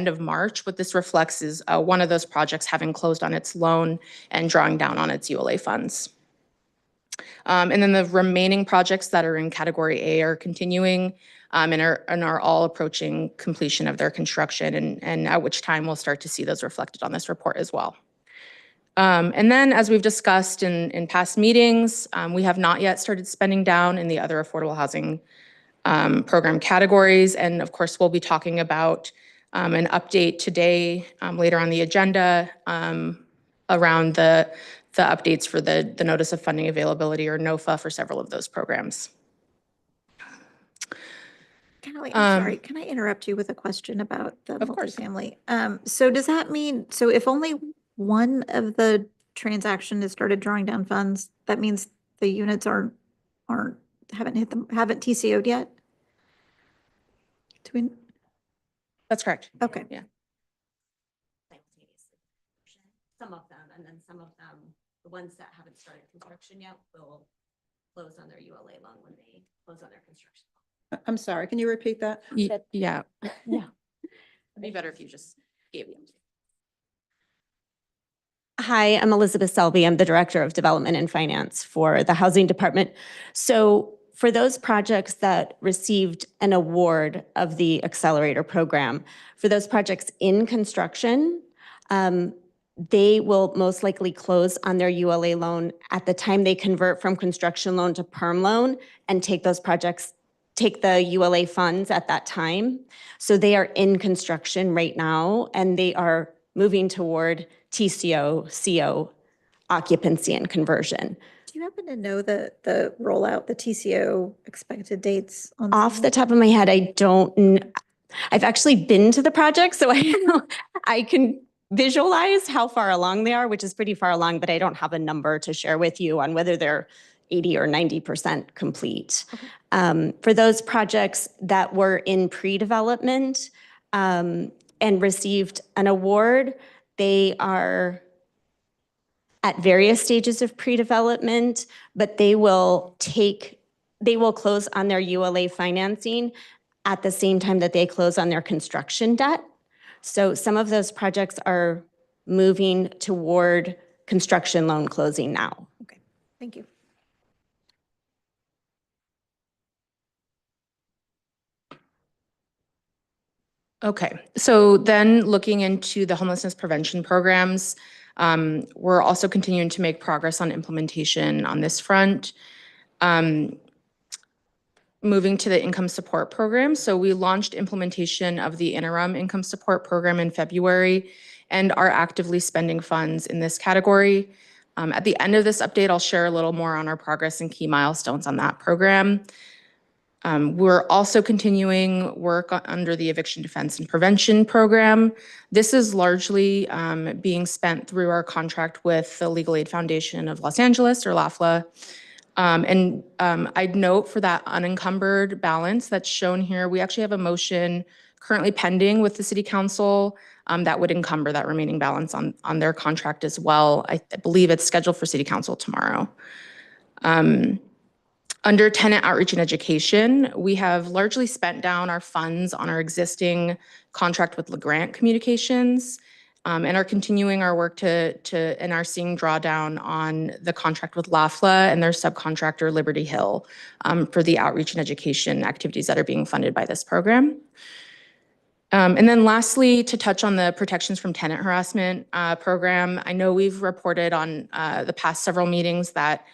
of March, what this reflects is one of those projects having closed on its loan and drawing down on its ULA funds. And then the remaining projects that are in Category A are continuing and are all approaching completion of their construction, and at which time we'll start to see those reflected on this report as well. And then, as we've discussed in past meetings, we have not yet started spending down in the other affordable housing program categories. And of course, we'll be talking about an update today later on the agenda around the updates for the Notice of Funding Availability, or NOFA, for several of those programs. Callie, I'm sorry, can I interrupt you with a question about the multifamily? So does that mean, so if only one of the transaction has started drawing down funds, that means the units haven't TCO'd yet? That's correct. Okay. Yeah. Some of them, and then some of them, the ones that haven't started construction yet, will close on their ULA loan when they close on their construction. I'm sorry, can you repeat that? Yeah. Yeah. It'd be better if you just gave them. Hi, I'm Elizabeth Selby. I'm the Director of Development and Finance for the Housing Department. So for those projects that received an award of the Accelerator program, for those projects in construction, they will most likely close on their ULA loan at the time they convert from construction loan to perm loan and take the ULA funds at that time. So they are in construction right now, and they are moving toward TCO, CO occupancy and conversion. Do you happen to know the rollout, the TCO expected dates on? Off the top of my head, I don't. I've actually been to the project, so I can visualize how far along they are, which is pretty far along, but I don't have a number to share with you on whether they're 80 or 90% complete. Okay. For those projects that were in pre-development and received an award, they are at various stages of pre-development, but they will close on their ULA financing at the same time that they close on their construction debt. So some of those projects are moving toward construction loan closing now. Okay, thank you. Okay, so then looking into the homelessness prevention programs, we're also continuing to make progress on implementation on this front. Moving to the income support program. So we launched implementation of the interim income support program in February and are actively spending funds in this category. At the end of this update, I'll share a little more on our progress and key milestones on that program. We're also continuing work under the eviction defense and prevention program. This is largely being spent through our contract with the Legal Aid Foundation of Los Angeles, or LAFLA. I'd note for that unencumbered balance that's shown here, we actually have a motion currently pending with the City Council that would encumber that remaining balance on their contract as well. I believe it's scheduled for City Council tomorrow. Under tenant outreach and education, we have largely spent down our funds on our existing contract with LeGrant Communications and are continuing our work and are seeing drawdown on the contract with LAFLA and their subcontractor Liberty Hill for the outreach and education activities that are being funded by this program. And then lastly, to touch on the protections from tenant harassment program, I know we've reported on the past several meetings that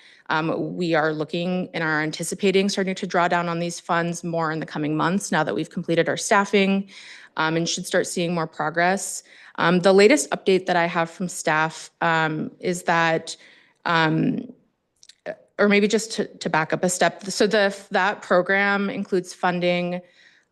we are looking and are anticipating starting to draw down on these funds more in the coming months now that we've completed our staffing and should start seeing more progress. The latest update that I have from staff is that, or maybe just to back up a step, so that program includes funding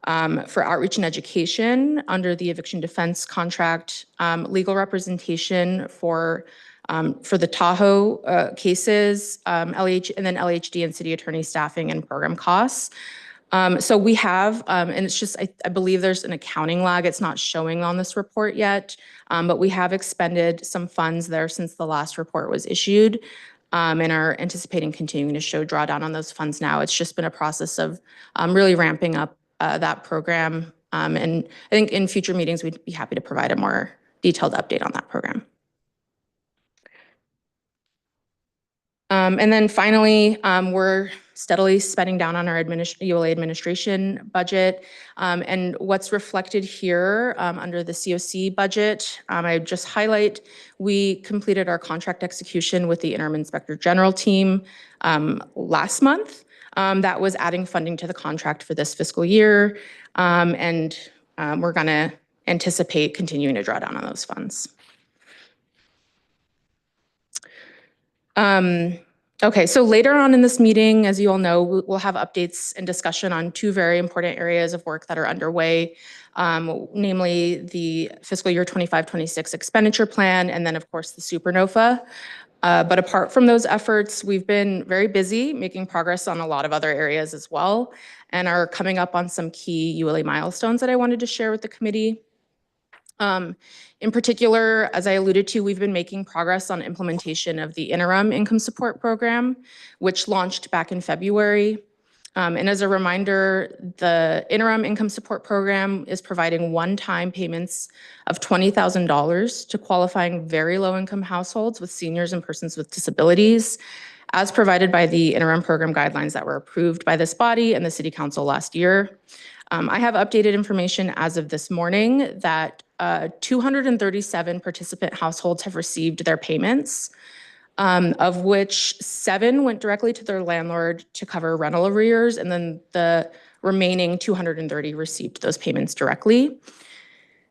for outreach and education under the eviction defense contract, legal representation for the Tahoe cases, and then LHD and city attorney staffing and program costs. So we have, and it's just, I believe there's an accounting lag. It's not showing on this report yet, but we have expended some funds there since the last report was issued and are anticipating continuing to show drawdown on those funds now. It's just been a process of really ramping up that program. And I think in future meetings, we'd be happy to provide a more detailed update on that program. And then finally, we're steadily spending down on our ULA administration budget. And what's reflected here under the COC budget, I just highlight, we completed our contract execution with the Interim Inspector General team last month. That was adding funding to the contract for this fiscal year. And we're gonna anticipate continuing to draw down on those funds. Okay, so later on in this meeting, as you all know, we'll have updates and discussion on two very important areas of work that are underway, namely the fiscal year 25-26 expenditure plan, and then of course the Supernova. But apart from those efforts, we've been very busy making progress on a lot of other areas as well, and are coming up on some key ULA milestones that I wanted to share with the committee. In particular, as I alluded to, we've been making progress on implementation of the interim income support program, which launched back in February. And as a reminder, the interim income support program is providing one-time payments of $20,000 to qualifying very low-income households with seniors and persons with disabilities, as provided by the interim program guidelines that were approved by this body and the City Council last year. I have updated information as of this morning that 237 participant households have received their payments, of which 7 went directly to their landlord to cover rental arrears, and then the remaining 230 received those payments directly.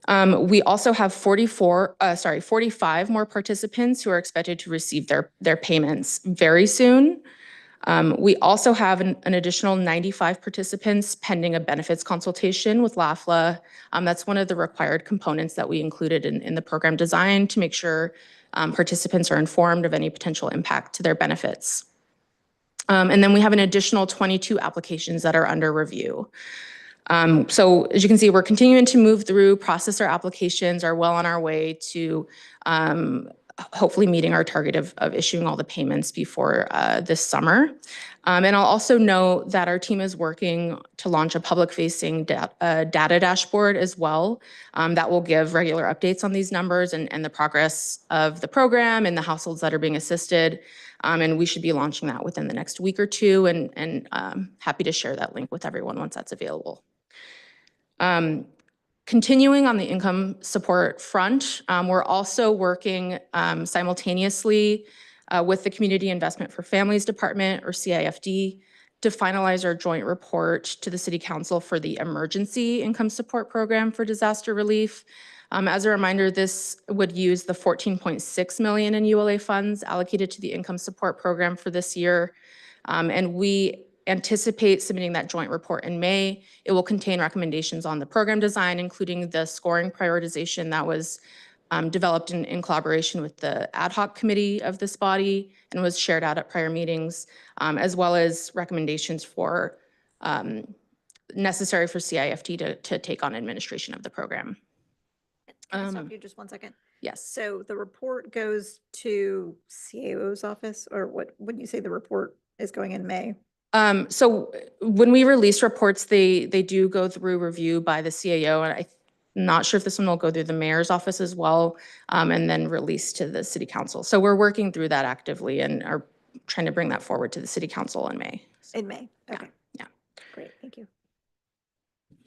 We also have 45 more participants who are expected to receive their payments very soon. We also have an additional 95 participants pending a benefits consultation with LAFLA. That's one of the required components that we included in the program design to make sure participants are informed of any potential impact to their benefits. And then we have an additional 22 applications that are under review. So as you can see, we're continuing to move through, process our applications, are well on our way to hopefully meeting our target of issuing all the payments before this summer. And I'll also note that our team is working to launch a public-facing data dashboard as well that will give regular updates on these numbers and the progress of the program and the households that are being assisted. And we should be launching that within the next week or two, and happy to share that link with everyone once that's available. Continuing on the income support front, we're also working simultaneously with the Community Investment for Families Department, or CIFD, to finalize our joint report to the City Council for the Emergency Income Support Program for disaster relief. As a reminder, this would use the $14.6 million in ULA funds allocated to the income support program for this year. And we anticipate submitting that joint report in May. It will contain recommendations on the program design, including the scoring prioritization that was developed in collaboration with the ad hoc committee of this body and was shared out at prior meetings, as well as recommendations for necessary for CIFD to take on administration of the program. Can I stop you just 1 second? Yes. So the report goes to CAO's office, or what, when you say the report is going in May? So when we release reports, they do go through review by the CAO, and I'm not sure if this one will go through the mayor's office as well, and then release to the city council. So we're working through that actively and are trying to bring that forward to the city council in May. In May, okay. Yeah. Great, thank you.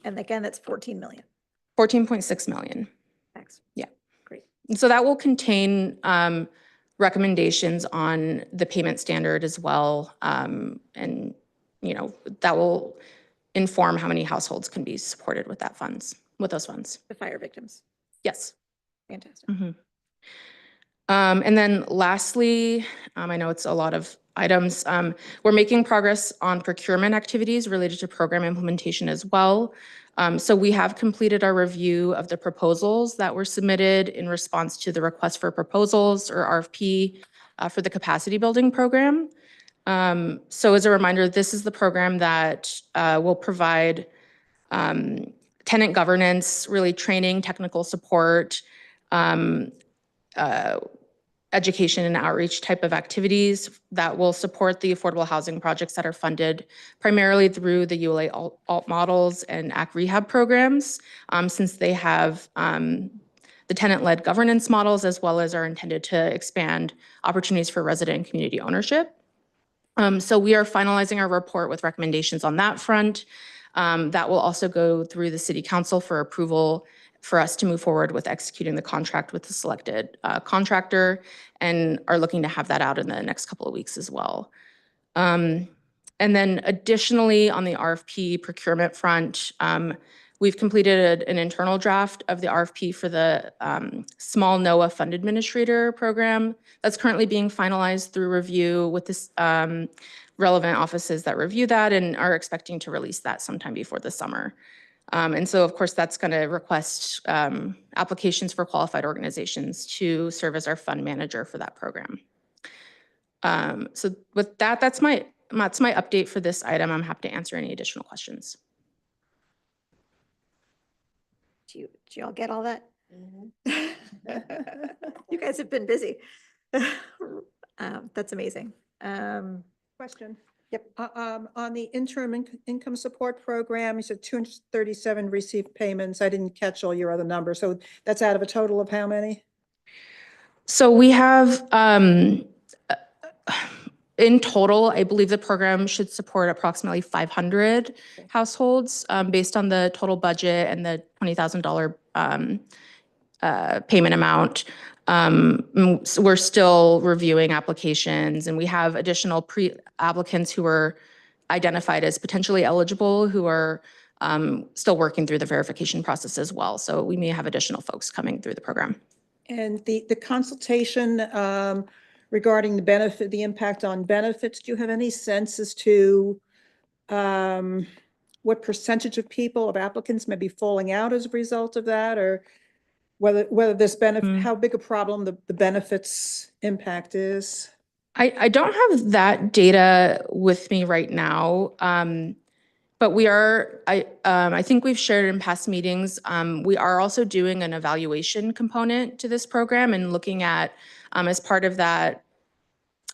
And again, that's 14 million. 14.6 million. Thanks. Yeah. Great. So that will contain recommendations on the payment standard as well. And, you know, that will inform how many households can be supported with those funds. The fire victims. Yes. Fantastic. Mm-hmm. And then lastly, I know it's a lot of items. We're making progress on procurement activities related to program implementation as well. So we have completed our review of the proposals that were submitted in response to the request for proposals, or RFP, for the capacity building program. So as a reminder, this is the program that will provide tenant governance, really training, technical support, education and outreach type of activities that will support the affordable housing projects that are funded primarily through the ULA alt models and ACT rehab programs, since they have the tenant-led governance models, as well as are intended to expand opportunities for resident and community ownership. So we are finalizing our report with recommendations on that front. That will also go through the city council for approval for us to move forward with executing the contract with the selected contractor, and are looking to have that out in the next couple of weeks as well. And then additionally, on the RFP procurement front, we've completed an internal draft of the RFP for the small NOAA fund administrator program that's currently being finalized through review with this relevant offices that review that, and are expecting to release that sometime before the summer. And so, of course, that's going to request applications for qualified organizations to serve as our fund manager for that program. So with that, that's my update for this item. I'm happy to answer any additional questions. Do you all get all that? You guys have been busy. That's amazing. Question. Yep. On the interim income support program, you said 237 received payments. I didn't catch all your other numbers. So that's out of a total of how many? So we have In total, I believe the program should support approximately 500 households based on the total budget and the $20,000 payment amount. So we're still reviewing applications, and we have additional applicants who are identified as potentially eligible who are still working through the verification process as well. So we may have additional folks coming through the program. And the consultation regarding the impact on benefits, do you have any sense as to what percentage of people, of applicants may be falling out as a result of that, or whether this benefit, how big a problem the benefits impact is? I don't have that data with me right now. But we are, I think we've shared in past meetings, we are also doing an evaluation component to this program and looking at, as part of that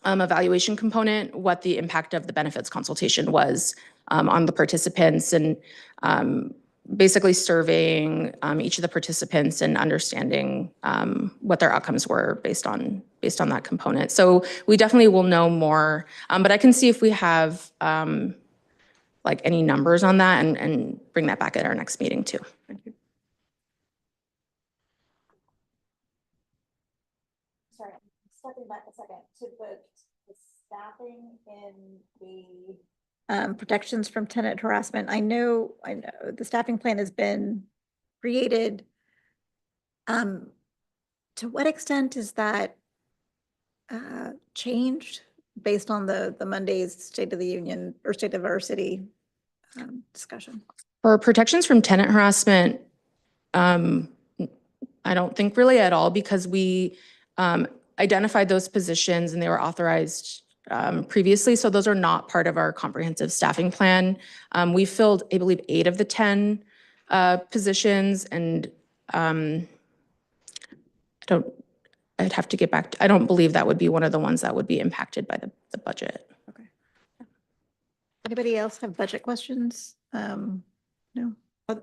evaluation component, what the impact of the benefits consultation was on the participants, and basically surveying each of the participants and understanding what their outcomes were based on that component. So we definitely will know more, but I can see if we have like any numbers on that and bring that back at our next meeting too. Thank you. Sorry, stepping back a second to the staffing in the protections from tenant harassment. I know the staffing plan has been created. To what extent is that changed based on the Monday's State of the Union or State of our City discussion? For protections from tenant harassment, I don't think really at all, because we identified those positions and they were authorized previously. So those are not part of our comprehensive staffing plan. We filled, I believe, 8 of the 10 positions, and I'd have to get back I don't believe that would be one of the ones that would be impacted by the budget. Okay. Anybody else have budget questions? No.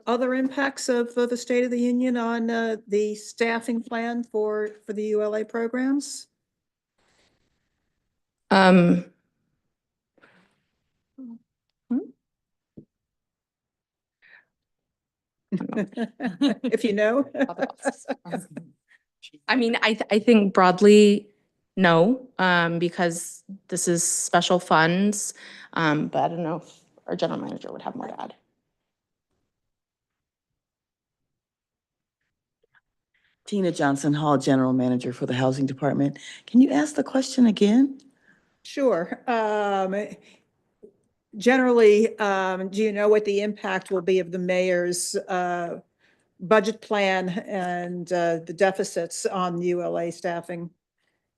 Other impacts of the State of the Union on the staffing plan for the ULA programs? If you know. I mean, I think broadly, no, because this is special funds, but I don't know if our general manager would have more to add. Tina Johnson Hall, General Manager for the Housing Department. Can you ask the question again? Sure. Generally, do you know what the impact will be of the mayor's budget plan and the deficits on ULA staffing?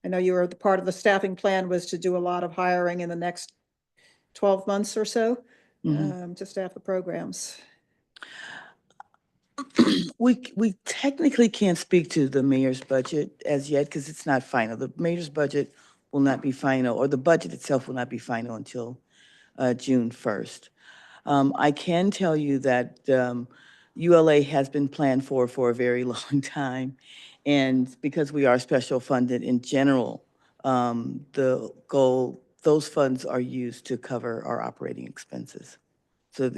I know you were the part of the staffing plan was to do a lot of hiring in the next 12 months or so to staff the programs. We technically can't speak to the mayor's budget as yet because it's not final. The mayor's budget will not be final, or the budget itself will not be final until June 1st. I can tell you that ULA has been planned for a very long time. And because we are special funded in general, the goal, those funds are used to cover our operating expenses. So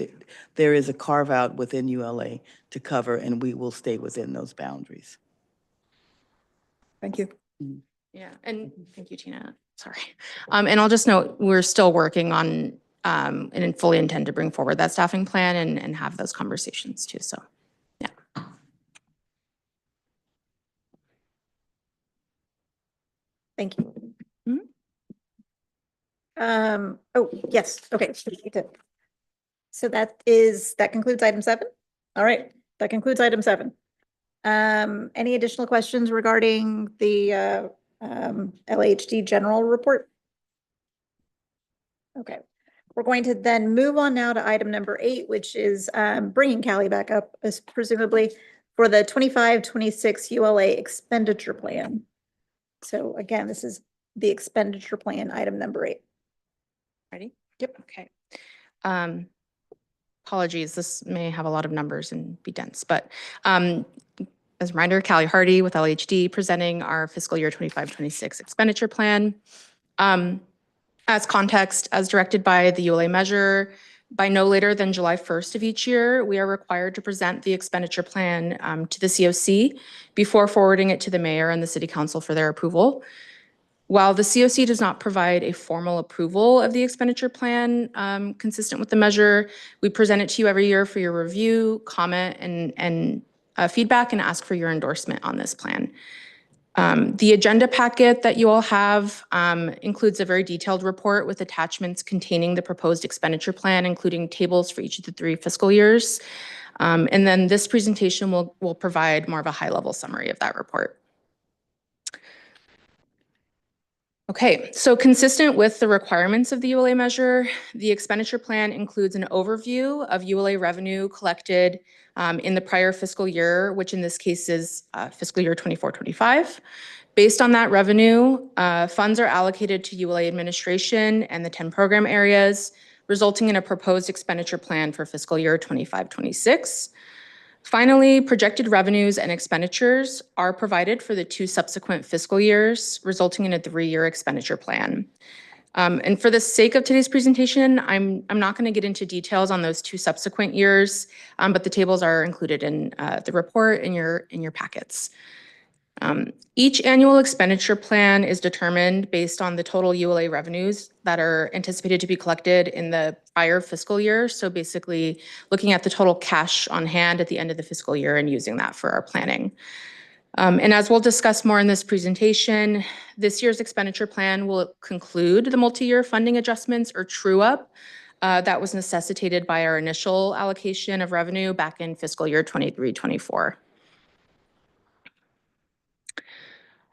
there is a carve out within ULA to cover, and we will stay within those boundaries. Thank you. Yeah, and thank you, Tina. Sorry. And I'll just note, we're still working on and fully intend to bring forward that staffing plan and have those conversations too. So, yeah. Thank you. Oh, yes. Okay. So that concludes item 7. All right. That concludes item 7. Any additional questions regarding the LHD general report? Okay. We're going to then move on now to item number 8, which is bringing Callie back up, as presumably for the 25-26 ULA expenditure plan. So again, this is the expenditure plan, item number 8. Ready? Yep. Okay. Apologies, this may have a lot of numbers and be dense, but as a reminder, Callie Hardy with LHD presenting our fiscal year 25-26 expenditure plan. As context, as directed by the ULA measure, by no later than July 1st of each year, we are required to present the expenditure plan to the COC before forwarding it to the mayor and the city council for their approval. While the COC does not provide a formal approval of the expenditure plan consistent with the measure, we present it to you every year for your review, comment, and feedback, and ask for your endorsement on this plan. The agenda packet that you all have includes a very detailed report with attachments containing the proposed expenditure plan, including tables for each of the 3 fiscal years. And then this presentation will provide more of a high-level summary of that report. Okay, so consistent with the requirements of the ULA measure, the expenditure plan includes an overview of ULA revenue collected in the prior fiscal year, which in this case is fiscal year 24-25. Based on that revenue, funds are allocated to ULA administration and the 10 program areas, resulting in a proposed expenditure plan for fiscal year 25-26. Finally, projected revenues and expenditures are provided for the 2 subsequent fiscal years, resulting in a 3-year expenditure plan. And for the sake of today's presentation, I'm not going to get into details on those 2 subsequent years, but the tables are included in the report in your packets. Each annual expenditure plan is determined based on the total ULA revenues that are anticipated to be collected in the prior fiscal year. So basically looking at the total cash on hand at the end of the fiscal year and using that for our planning. And as we'll discuss more in this presentation, this year's expenditure plan will conclude the multi-year funding adjustments or true-up that was necessitated by our initial allocation of revenue back in fiscal year 23-24.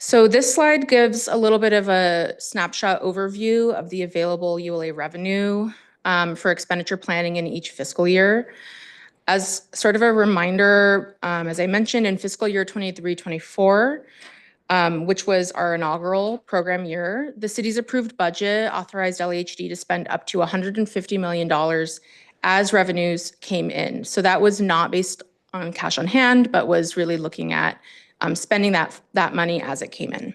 So this slide gives a little bit of a snapshot overview of the available ULA revenue for expenditure planning in each fiscal year. As sort of a reminder, as I mentioned, in fiscal year 23-24, which was our inaugural program year, the city's approved budget authorized LAHD to spend up to $150 million as revenues came in. So that was not based on cash on hand, but was really looking at spending that money as it came in.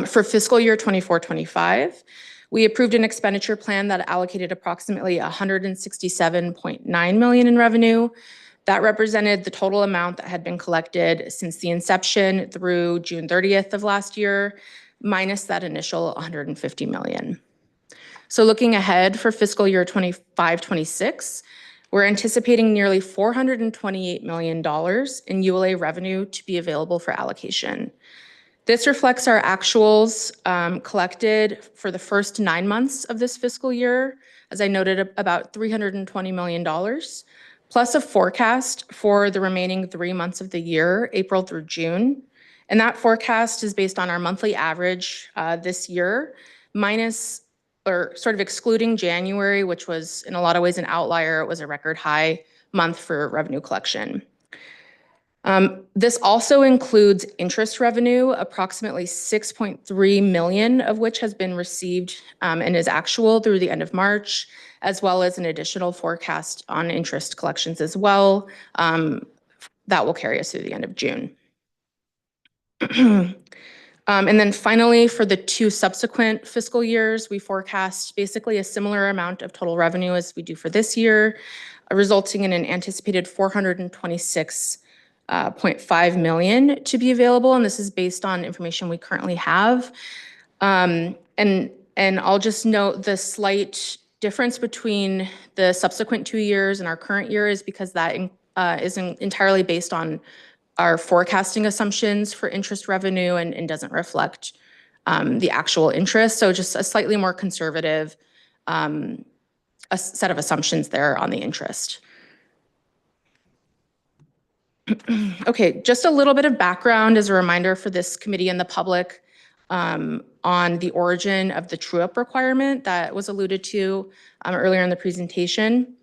For fiscal year 24-25, we approved an expenditure plan that allocated approximately $167.9 million in revenue. That represented the total amount that had been collected since the inception through June 30th of last year, minus that initial $150 million. So looking ahead for fiscal year 25-26, we're anticipating nearly $428 million in ULA revenue to be available for allocation. This reflects our actuals collected for the first 9 months of this fiscal year, as I noted, about $320 million, plus a forecast for the remaining 3 months of the year, April through June. And that forecast is based on our monthly average this year, minus or sort of excluding January, which was in a lot of ways an outlier. It was a record high month for revenue collection. This also includes interest revenue, approximately $6.3 million of which has been received and is actual through the end of March, as well as an additional forecast on interest collections as well. That will carry us through the end of June. And then finally, for the 2 subsequent fiscal years, we forecast basically a similar amount of total revenue as we do for this year, resulting in an anticipated $426.5 million to be available. And this is based on information we currently have. And I'll just note the slight difference between the subsequent 2 years and our current year is because that is entirely based on our forecasting assumptions for interest revenue and doesn't reflect the actual interest. So just a slightly more conservative a set of assumptions there on the interest. Okay, just a little bit of background as a reminder for this committee and the public on the origin of the true-up requirement that was alluded to earlier in the presentation.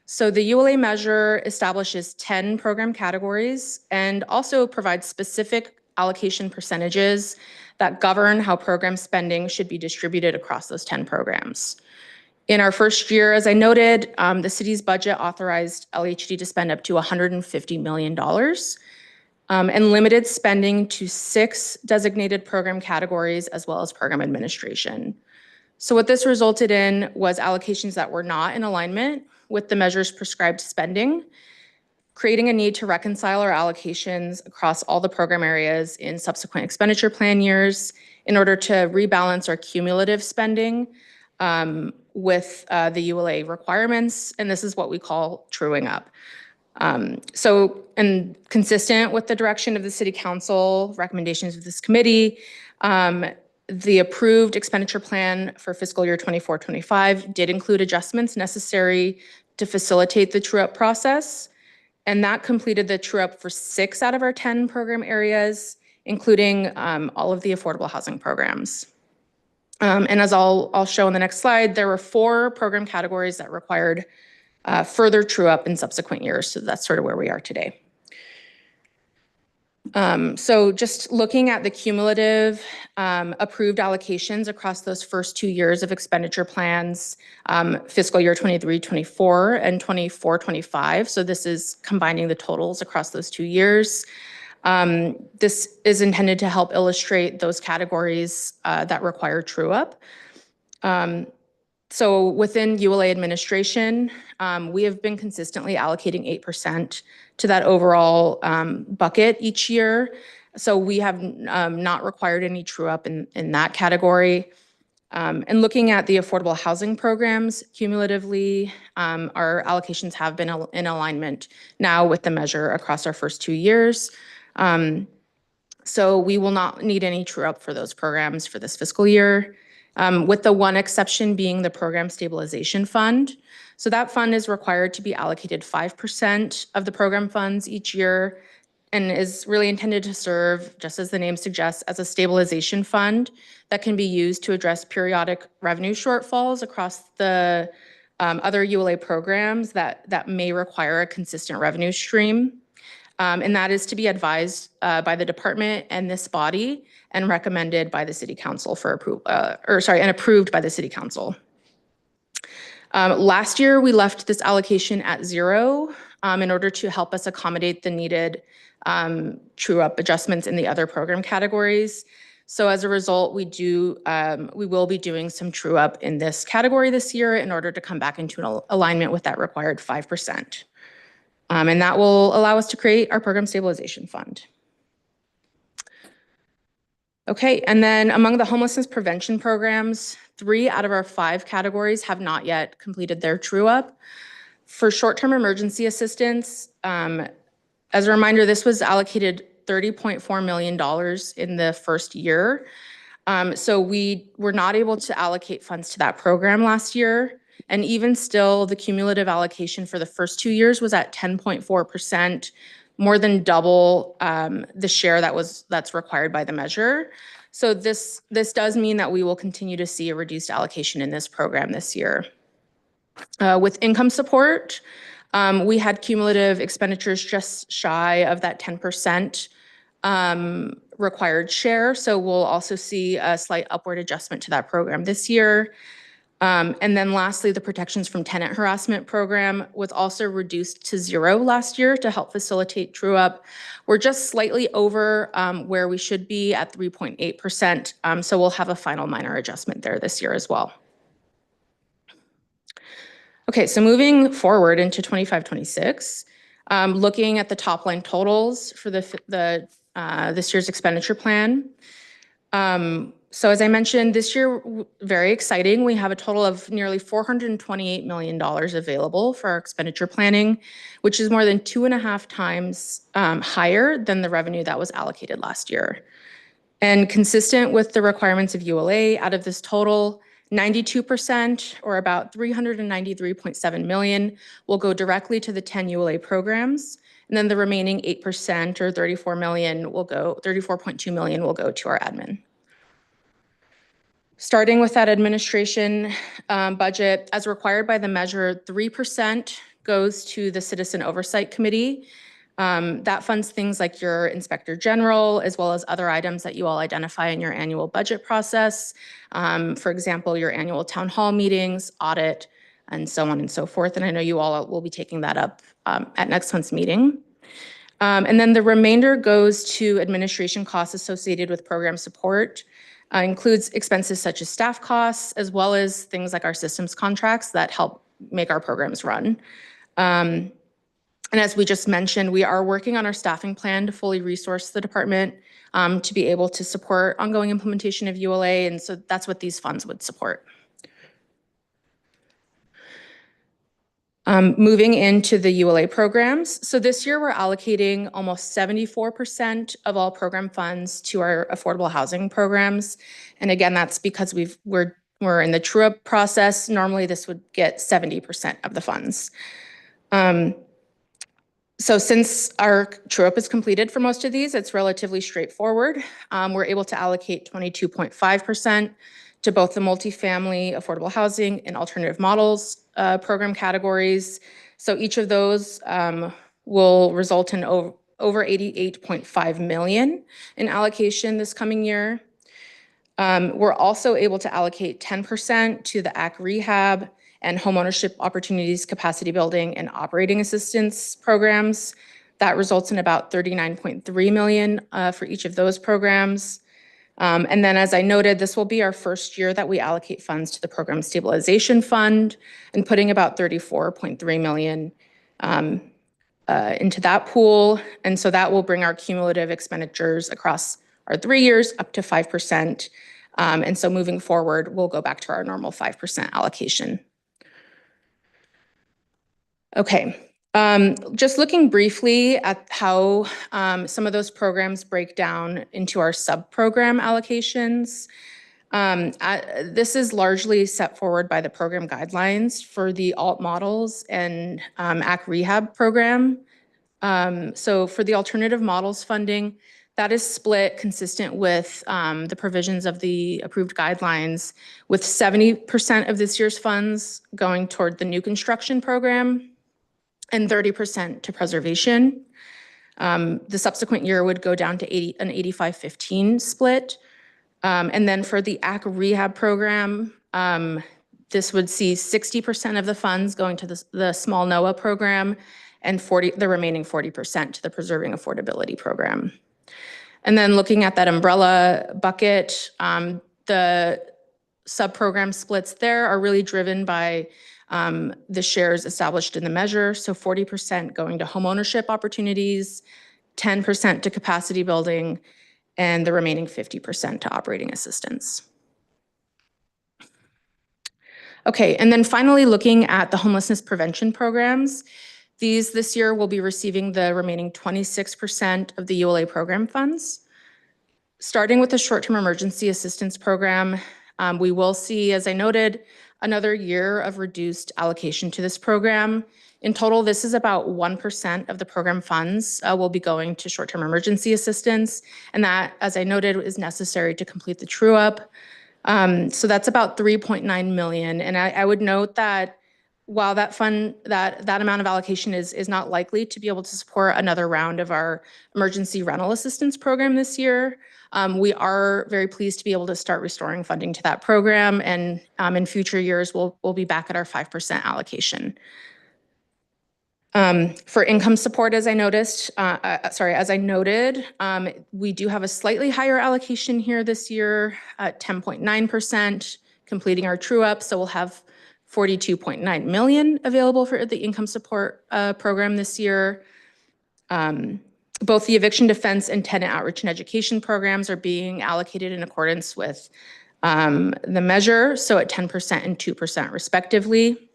So the ULA measure establishes 10 program categories and also provides specific allocation percentages that govern how program spending should be distributed across those 10 programs. In our first year, as I noted, the city's budget authorized LHD to spend up to $150 million and limited spending to 6 designated program categories as well as program administration. So what this resulted in was allocations that were not in alignment with the measure's prescribed spending, creating a need to reconcile our allocations across all the program areas in subsequent expenditure plan years in order to rebalance our cumulative spending with the ULA requirements, and this is what we call truing up. And consistent with the direction of the City Council, recommendations of this committee, the approved expenditure plan for fiscal year 24-25 did include adjustments necessary to facilitate the true-up process, and that completed the true-up for 6 out of our 10 program areas, including all of the affordable housing programs. And as I'll show in the next slide, there were 4 program categories that required further true-up in subsequent years, so that's sort of where we are today. So just looking at the cumulative approved allocations across those first 2 years of expenditure plans, fiscal year 23-24 and 24-25. So this is combining the totals across those 2 years. This is intended to help illustrate those categories that require true-up. So within ULA administration, we have been consistently allocating 8% to that overall bucket each year. So we have not required any true-up in that category. And looking at the affordable housing programs, cumulatively, our allocations have been in alignment now with the measure across our first 2 years. So we will not need any true-up for those programs for this fiscal year. With the one exception being the Program Stabilization Fund. So that fund is required to be allocated 5% of the program funds each year and is really intended to serve, just as the name suggests, as a stabilization fund that can be used to address periodic revenue shortfalls across the other ULA programs that may require a consistent revenue stream. And that is to be advised by the department and this body and recommended by the City Council for approval, and approved by the City Council. Last year, we left this allocation at 0 in order to help us accommodate the needed true-up adjustments in the other program categories. So as a result, we will be doing some true-up in this category this year in order to come back into an alignment with that required 5%. And that will allow us to create our Program Stabilization Fund. Okay, and then among the homelessness prevention programs, 3 out of our 5 categories have not yet completed their true-up. For short-term emergency assistance, as a reminder, this was allocated $30.4 million in the first year. So we were not able to allocate funds to that program last year. And even still, the cumulative allocation for the first 2 years was at 10.4%, more than double the share that's required by the measure. So this does mean that we will continue to see a reduced allocation in this program this year. With income support, we had cumulative expenditures just shy of that 10% required share. So we'll also see a slight upward adjustment to that program this year. And then lastly, the protections from tenant harassment program was also reduced to 0 last year to help facilitate true-up. We're just slightly over where we should be at 3.8%. So we'll have a final minor adjustment there this year as well. Okay, so moving forward into 25-26, looking at the top line totals for this year's expenditure plan. So as I mentioned, this year, very exciting. We have a total of nearly $428 million available for our expenditure planning, which is more than 2.5 times higher than the revenue that was allocated last year. And consistent with the requirements of ULA, out of this total, 92%, or about $393.7 million, will go directly to the 10 ULA programs. And then the remaining 8%, or $34.2 million, will go to our admin. Starting with that administration budget, as required by the measure, 3% goes to the Citizen Oversight Committee. That funds things like your Inspector General, as well as other items that you all identify in your annual budget process. For example, your annual town hall meetings, audit, and so on and so forth. And I know you all will be taking that up at next month's meeting. And then the remainder goes to administration costs associated with program support. Includes expenses such as staff costs, as well as things like our systems contracts that help make our programs run. And as we just mentioned, we are working on our staffing plan to fully resource the department to be able to support ongoing implementation of ULA, and so that's what these funds would support. Moving into the ULA programs. So this year we're allocating almost 74% of all program funds to our affordable housing programs. And again, that's because we're in the true-up process. Normally this would get 70% of the funds. So since our true-up is completed for most of these, it's relatively straightforward. We're able to allocate 22.5% to both the multifamily, affordable housing, and alternative models program categories. So each of those will result in over 88.5 million in allocation this coming year. We're also able to allocate 10% to the AC rehab and homeownership opportunities, capacity building, and operating assistance programs. That results in about 39.3 million for each of those programs. And then, as I noted, this will be our first year that we allocate funds to the Program Stabilization Fund and putting about 34.3 million into that pool. And so that will bring our cumulative expenditures across our 3 years up to 5%. And so moving forward, we'll go back to our normal 5% allocation. Okay. Just looking briefly at how some of those programs break down into our sub-program allocations. This is largely set forward by the program guidelines for the alt models and AC rehab program. So for the alternative models funding, that is split consistent with the provisions of the approved guidelines, with 70% of this year's funds going toward the new construction program and 30% to preservation. The subsequent year would go down to an 85-15 split. And then for the AC rehab program, this would see 60% of the funds going to the small NOAA program and the remaining 40% to the preserving affordability program. And then looking at that umbrella bucket, the sub-program splits there are really driven by the shares established in the measure. So 40% going to homeownership opportunities, 10% to capacity building, and the remaining 50% to operating assistance. Okay, and then finally looking at the homelessness prevention programs. These this year will be receiving the remaining 26% of the ULA program funds. Starting with the short-term emergency assistance program, we will see, as I noted, another year of reduced allocation to this program. In total, this is about 1% of the program funds will be going to short-term emergency assistance. And that, as I noted, is necessary to complete the true-up. So that's about 3.9 million. And I would note that while that fund, that amount of allocation is not likely to be able to support another round of our emergency rental assistance program this year, we are very pleased to be able to start restoring funding to that program. And in future years, we'll be back at our 5% allocation. For income support, as I noted, we do have a slightly higher allocation here this year at 10.9%, completing our true up. So we'll have 42.9 million available for the income support program this year. Both the eviction defense and tenant outreach and education programs are being allocated in accordance with the measure, so at 10% and 2% respectively.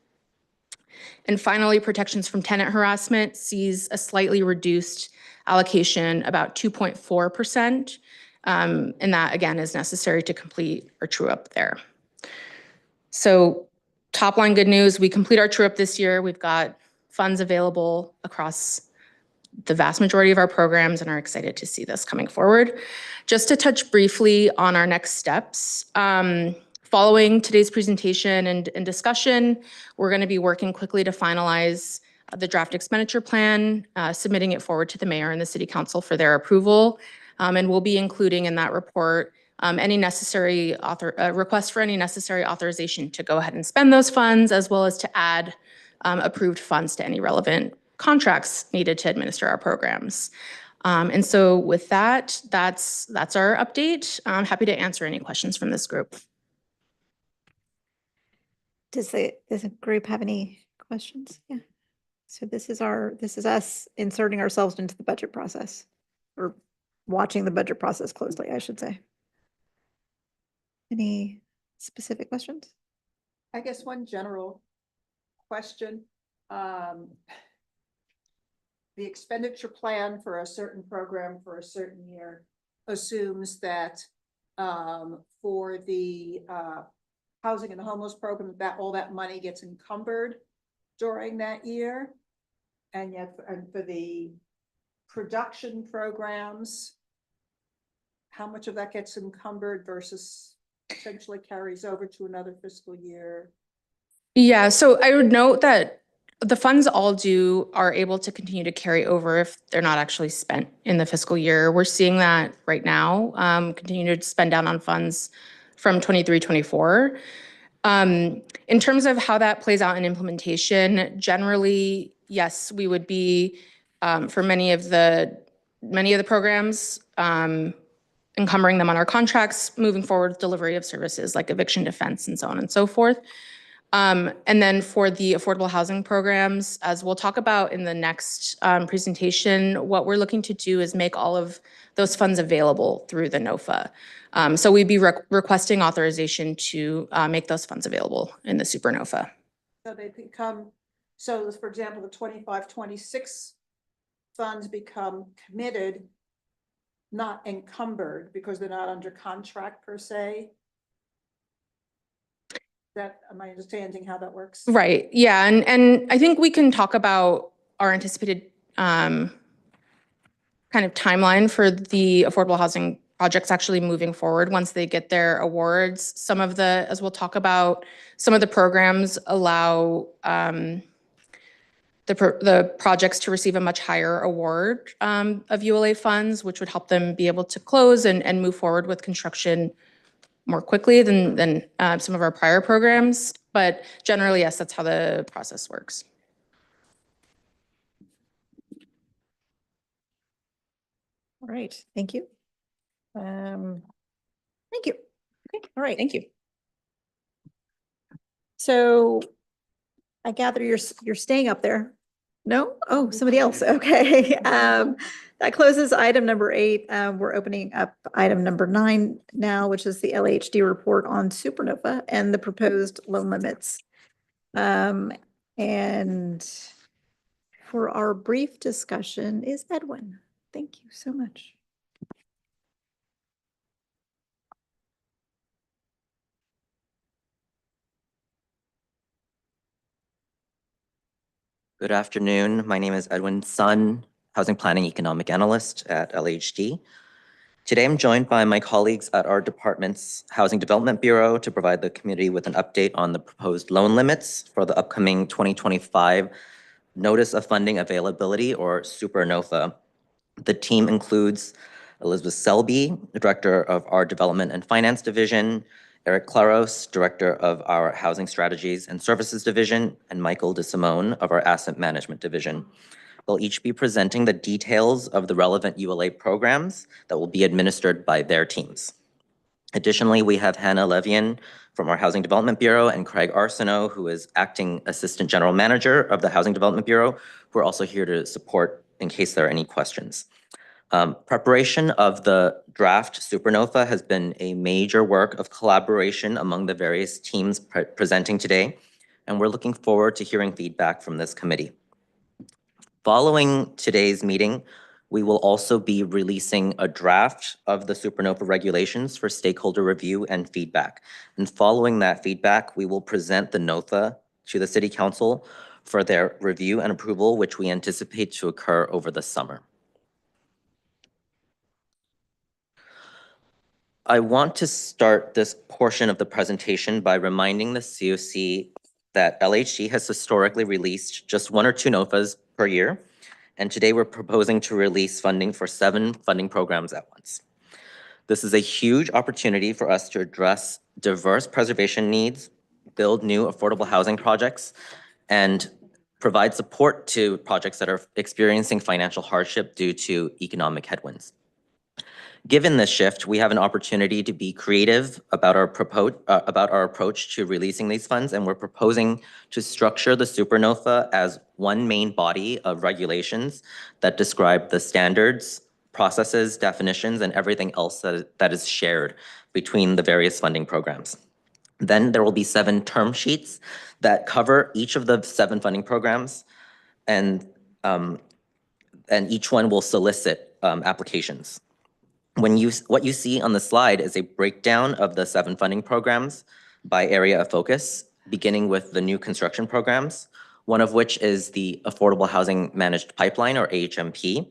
And finally, protections from tenant harassment sees a slightly reduced allocation, about 2.4%. And that, again, is necessary to complete our true up there. So top line good news, we complete our true up this year. We've got funds available across the vast majority of our programs and are excited to see this coming forward. Just to touch briefly on our next steps. Following today's presentation and discussion, we're going to be working quickly to finalize the draft expenditure plan, submitting it forward to the mayor and the city council for their approval. And we'll be including in that report any necessary request for any necessary authorization to go ahead and spend those funds, as well as to add approved funds to any relevant contracts needed to administer our programs. And so with that, that's our update. I'm happy to answer any questions from this group. Does the group have any questions? Yeah. So this is us inserting ourselves into the budget process, or watching the budget process closely, I should say. Any specific questions? I guess one general question. The expenditure plan for a certain program for a certain year assumes that for the housing and homeless program, that all that money gets encumbered during that year. And yet, for the production programs, how much of that gets encumbered versus essentially carries over to another fiscal year? Yeah, so I would note that the funds are able to continue to carry over if they're not actually spent in the fiscal year. We're seeing that right now, continue to spend down on funds from 23-24. In terms of how that plays out in implementation, generally, yes, we would be, for many of the programs, encumbering them on our contracts, moving forward with delivery of services like eviction defense and so on and so forth. And then for the affordable housing programs, as we'll talk about in the next presentation, what we're looking to do is make all of those funds available through the NOFA. So we'd be requesting authorization to make those funds available in the Super NOFA. So they become, so for example, the 25-26 funds become committed, not encumbered because they're not under contract per se. Am I understanding how that works? Right, yeah, and I think we can talk about our anticipated kind of timeline for the affordable housing projects actually moving forward once they get their awards. Some of the, as we'll talk about, some of the programs allow the projects to receive a much higher award of ULA funds, which would help them be able to close and move forward with construction more quickly than some of our prior programs. But generally, yes, that's how the process works. All right, thank you. Thank you. Okay, all right, thank you. So I gather you're staying up there. No? Oh, somebody else. Okay. That closes item number 8. We're opening up item number 9 now, which is the LHD report on Supernova and the proposed loan limits. And for our brief discussion is Edwin. Thank you so much. Good afternoon. My name is Edwin Sun, Housing Planning Economic Analyst at LHD. Today, I'm joined by my colleagues at our department's Housing Development Bureau to provide the community with an update on the proposed loan limits for the upcoming 2025 Notice of Funding Availability, or SuperNOFA. The team includes Elizabeth Selby, the Director of our Development and Finance Division, Eric Claros, Director of our Housing Strategies and Services Division, and Michael DeSimone of our Asset Management Division. They'll each be presenting the details of the relevant ULA programs that will be administered by their teams. Additionally, we have Hannah Levian from our Housing Development Bureau and Craig Arsenault, who is Acting Assistant General Manager of the Housing Development Bureau, who are also here to support in case there are any questions. Preparation of the draft SuperNOFA has been a major work of collaboration among the various teams presenting today, and we're looking forward to hearing feedback from this committee. Following today's meeting, we will also be releasing a draft of the SuperNOFA regulations for stakeholder review and feedback. And following that feedback, we will present the NOFA to the City Council for their review and approval, which we anticipate to occur over the summer. I want to start this portion of the presentation by reminding the COC that LHD has historically released just 1 or 2 NOFAs per year, and today we're proposing to release funding for 7 funding programs at once. This is a huge opportunity for us to address diverse preservation needs, build new affordable housing projects, and provide support to projects that are experiencing financial hardship due to economic headwinds. Given this shift, we have an opportunity to be creative about our approach to releasing these funds, and we're proposing to structure the Supernova as one main body of regulations that describe the standards, processes, definitions, and everything else that is shared between the various funding programs. Then there will be 7 term sheets that cover each of the 7 funding programs, and each one will solicit applications. What you see on the slide is a breakdown of the 7 funding programs by area of focus, beginning with the new construction programs, one of which is the Affordable Housing Managed Pipeline, or AHMP,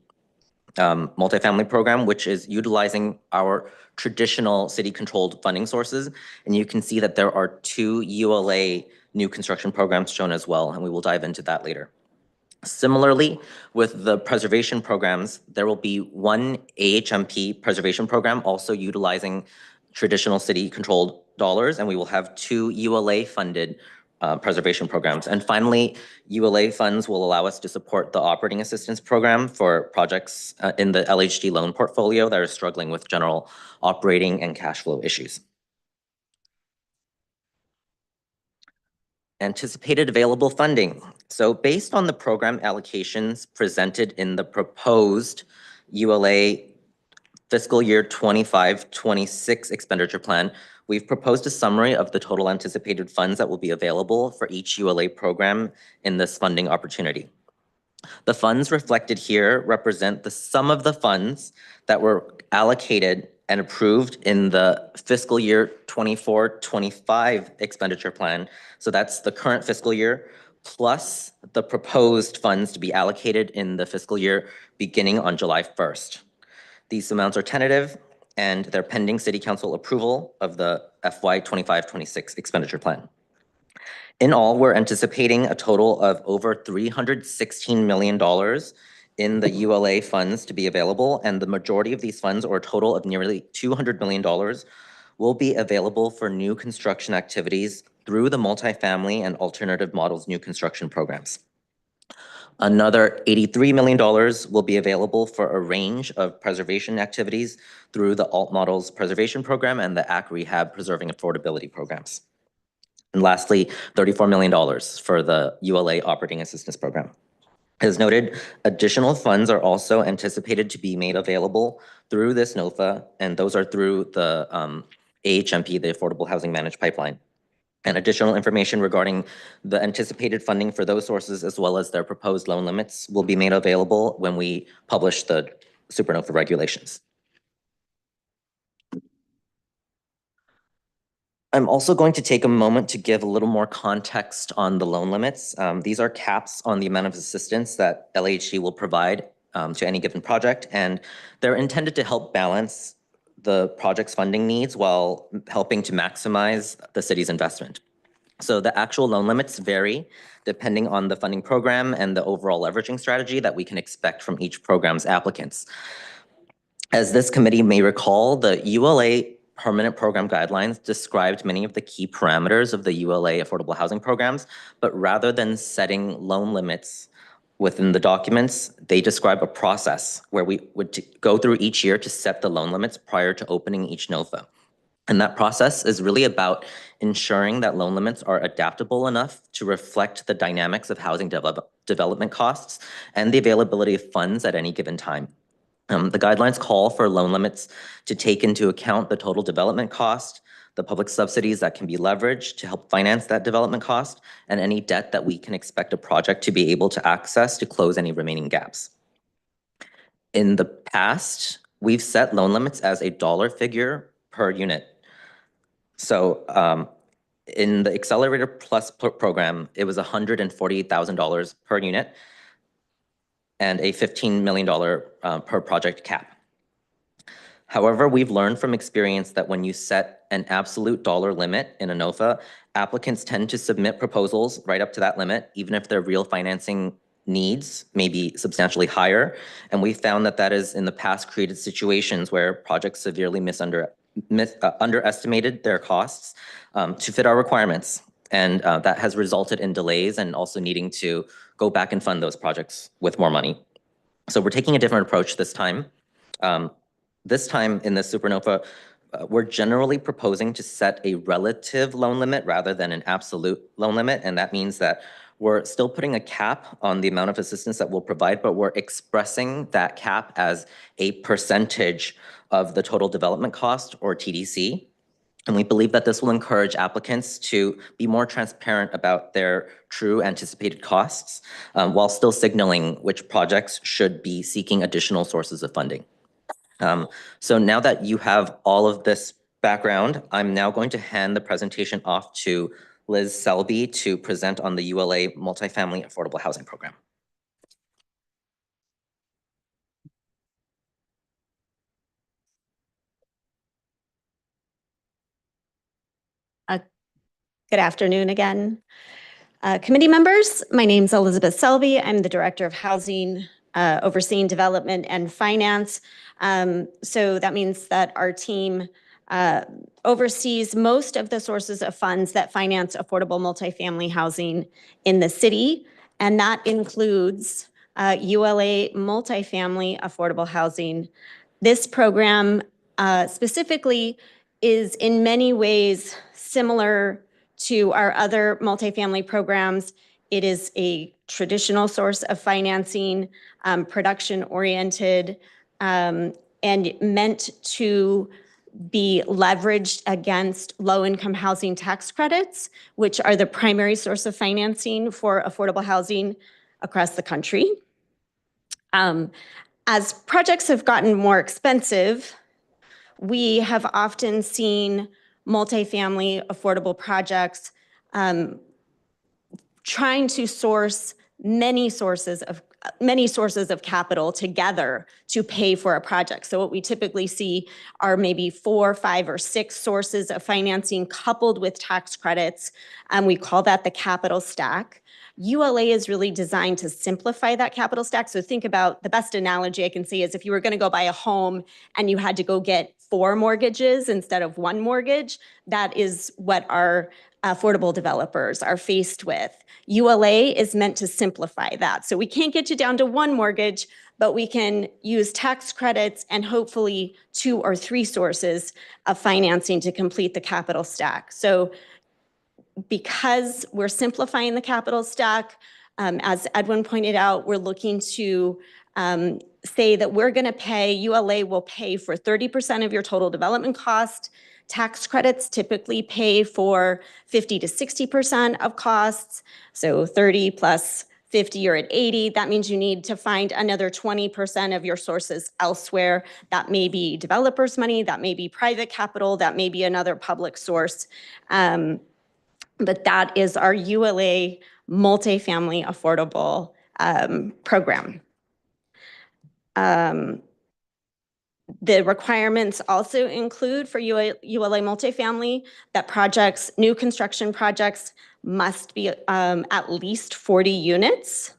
multifamily program, which is utilizing our traditional city-controlled funding sources. And you can see that there are 2 ULA new construction programs shown as well, and we will dive into that later. Similarly, with the preservation programs, there will be 1 AHMP preservation program also utilizing traditional city-controlled dollars, and we will have 2 ULA-funded preservation programs. And finally, ULA funds will allow us to support the operating assistance program for projects in the LHD loan portfolio that are struggling with general operating and cash flow issues. Anticipated available funding. So based on the program allocations presented in the proposed ULA fiscal year 25-26 expenditure plan, we've proposed a summary of the total anticipated funds that will be available for each ULA program in this funding opportunity. The funds reflected here represent the sum of the funds that were allocated and approved in the fiscal year 24-25 expenditure plan. So that's the current fiscal year, plus the proposed funds to be allocated in the fiscal year beginning on July 1st. These amounts are tentative, and they're pending City Council approval of the FY 25-26 expenditure plan. In all, we're anticipating a total of over $316 million in the ULA funds to be available, and the majority of these funds, or a total of nearly $200 million, will be available for new construction activities through the multifamily and alternative models new construction programs. Another $83 million will be available for a range of preservation activities through the Alt Models Preservation Program and the AC Rehab Preserving Affordability Programs. And lastly, $34 million for the ULA Operating Assistance Program. As noted, additional funds are also anticipated to be made available through this NOFA, and those are through the AHMP, the Affordable Housing Managed Pipeline. And additional information regarding the anticipated funding for those sources, as well as their proposed loan limits, will be made available when we publish the Supernova regulations. I'm also going to take a moment to give a little more context on the loan limits. These are caps on the amount of assistance that LHD will provide to any given project, and they're intended to help balance the project's funding needs while helping to maximize the city's investment. So the actual loan limits vary depending on the funding program and the overall leveraging strategy that we can expect from each program's applicants. As this committee may recall, the ULA permanent program guidelines described many of the key parameters of the ULA affordable housing programs, but rather than setting loan limits within the documents, they describe a process where we would go through each year to set the loan limits prior to opening each NOFA. And that process is really about ensuring that loan limits are adaptable enough to reflect the dynamics of housing development costs and the availability of funds at any given time. The guidelines call for loan limits to take into account the total development cost, the public subsidies that can be leveraged to help finance that development cost, and any debt that we can expect a project to be able to access to close any remaining gaps. In the past, we've set loan limits as a dollar figure per unit. So in the Accelerator Plus program, it was $148,000 per unit and a $15 million per project cap. However, we've learned from experience that when you set an absolute dollar limit in a NOFA, applicants tend to submit proposals right up to that limit, even if their real financing needs may be substantially higher. And we found that that is in the past created situations where projects severely underestimated their costs to fit our requirements. And that has resulted in delays and also needing to go back and fund those projects with more money. So we're taking a different approach this time. This time in the Supernova, we're generally proposing to set a relative loan limit rather than an absolute loan limit. And that means that we're still putting a cap on the amount of assistance that we'll provide, but we're expressing that cap as a percentage of the total development cost, or TDC. And we believe that this will encourage applicants to be more transparent about their true anticipated costs, while still signaling which projects should be seeking additional sources of funding. So now that you have all of this background, I'm now going to hand the presentation off to Liz Selby to present on the ULA Multifamily Affordable Housing Program. Good afternoon again. Committee members, my name's Elizabeth Selby. I'm the Director of Housing, overseeing development and finance. So that means that our team oversees most of the sources of funds that finance affordable multifamily housing in the city. And that includes ULA multifamily affordable housing. This program specifically is in many ways similar to our other multifamily programs. It is a traditional source of financing, production-oriented, and meant to be leveraged against low-income housing tax credits, which are the primary source of financing for affordable housing across the country. As projects have gotten more expensive, we have often seen multifamily affordable projects trying to source many sources of capital together to pay for a project. So what we typically see are maybe 4, 5, or 6 sources of financing coupled with tax credits, and we call that the capital stack. ULA is really designed to simplify that capital stack. So think about, the best analogy I can see is if you were going to go buy a home and you had to go get 4 mortgages instead of 1 mortgage, that is what our affordable developers are faced with. ULA is meant to simplify that. So we can't get you down to 1 mortgage, but we can use tax credits and hopefully 2 or 3 sources of financing to complete the capital stack. So because we're simplifying the capital stack, as Edwin pointed out, we're looking to say that we're going to pay, ULA will pay for 30% of your total development cost. Tax credits typically pay for 50 to 60% of costs. So 30 plus 50, you're at 80. That means you need to find another 20% of your sources elsewhere. That may be developers' money, that may be private capital, that may be another public source. But that is our ULA multifamily affordable program. The requirements also include for ULA multifamily that projects, new construction projects, must be at least 40 units.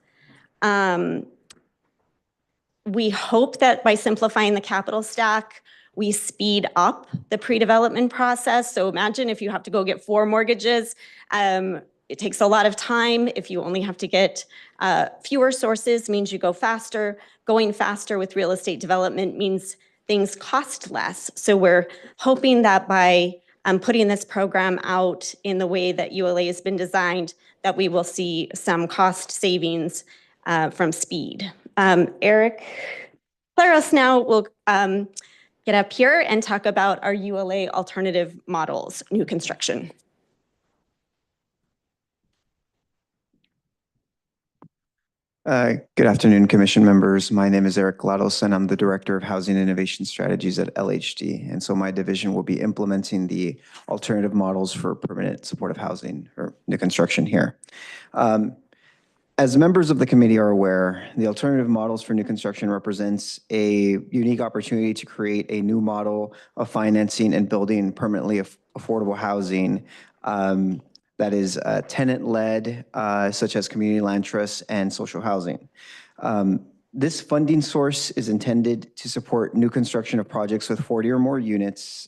We hope that by simplifying the capital stack, we speed up the pre-development process. So imagine if you have to go get 4 mortgages, it takes a lot of time. If you only have to get fewer sources, means you go faster. Going faster with real estate development means things cost less. So we're hoping that by putting this program out in the way that ULA has been designed, that we will see some cost savings from speed. Eric Claros now will get up here and talk about our ULA alternative models, new construction. Good afternoon, Commission members. My name is Eric Glados, and I'm the Director of Housing Innovation Strategies at LHD. And so my division will be implementing the alternative models for permanent supportive housing or new construction here. As members of the committee are aware, the alternative models for new construction represents a unique opportunity to create a new model of financing and building permanently affordable housing that is tenant-led, such as community land trusts and social housing. This funding source is intended to support new construction of projects with 40 or more units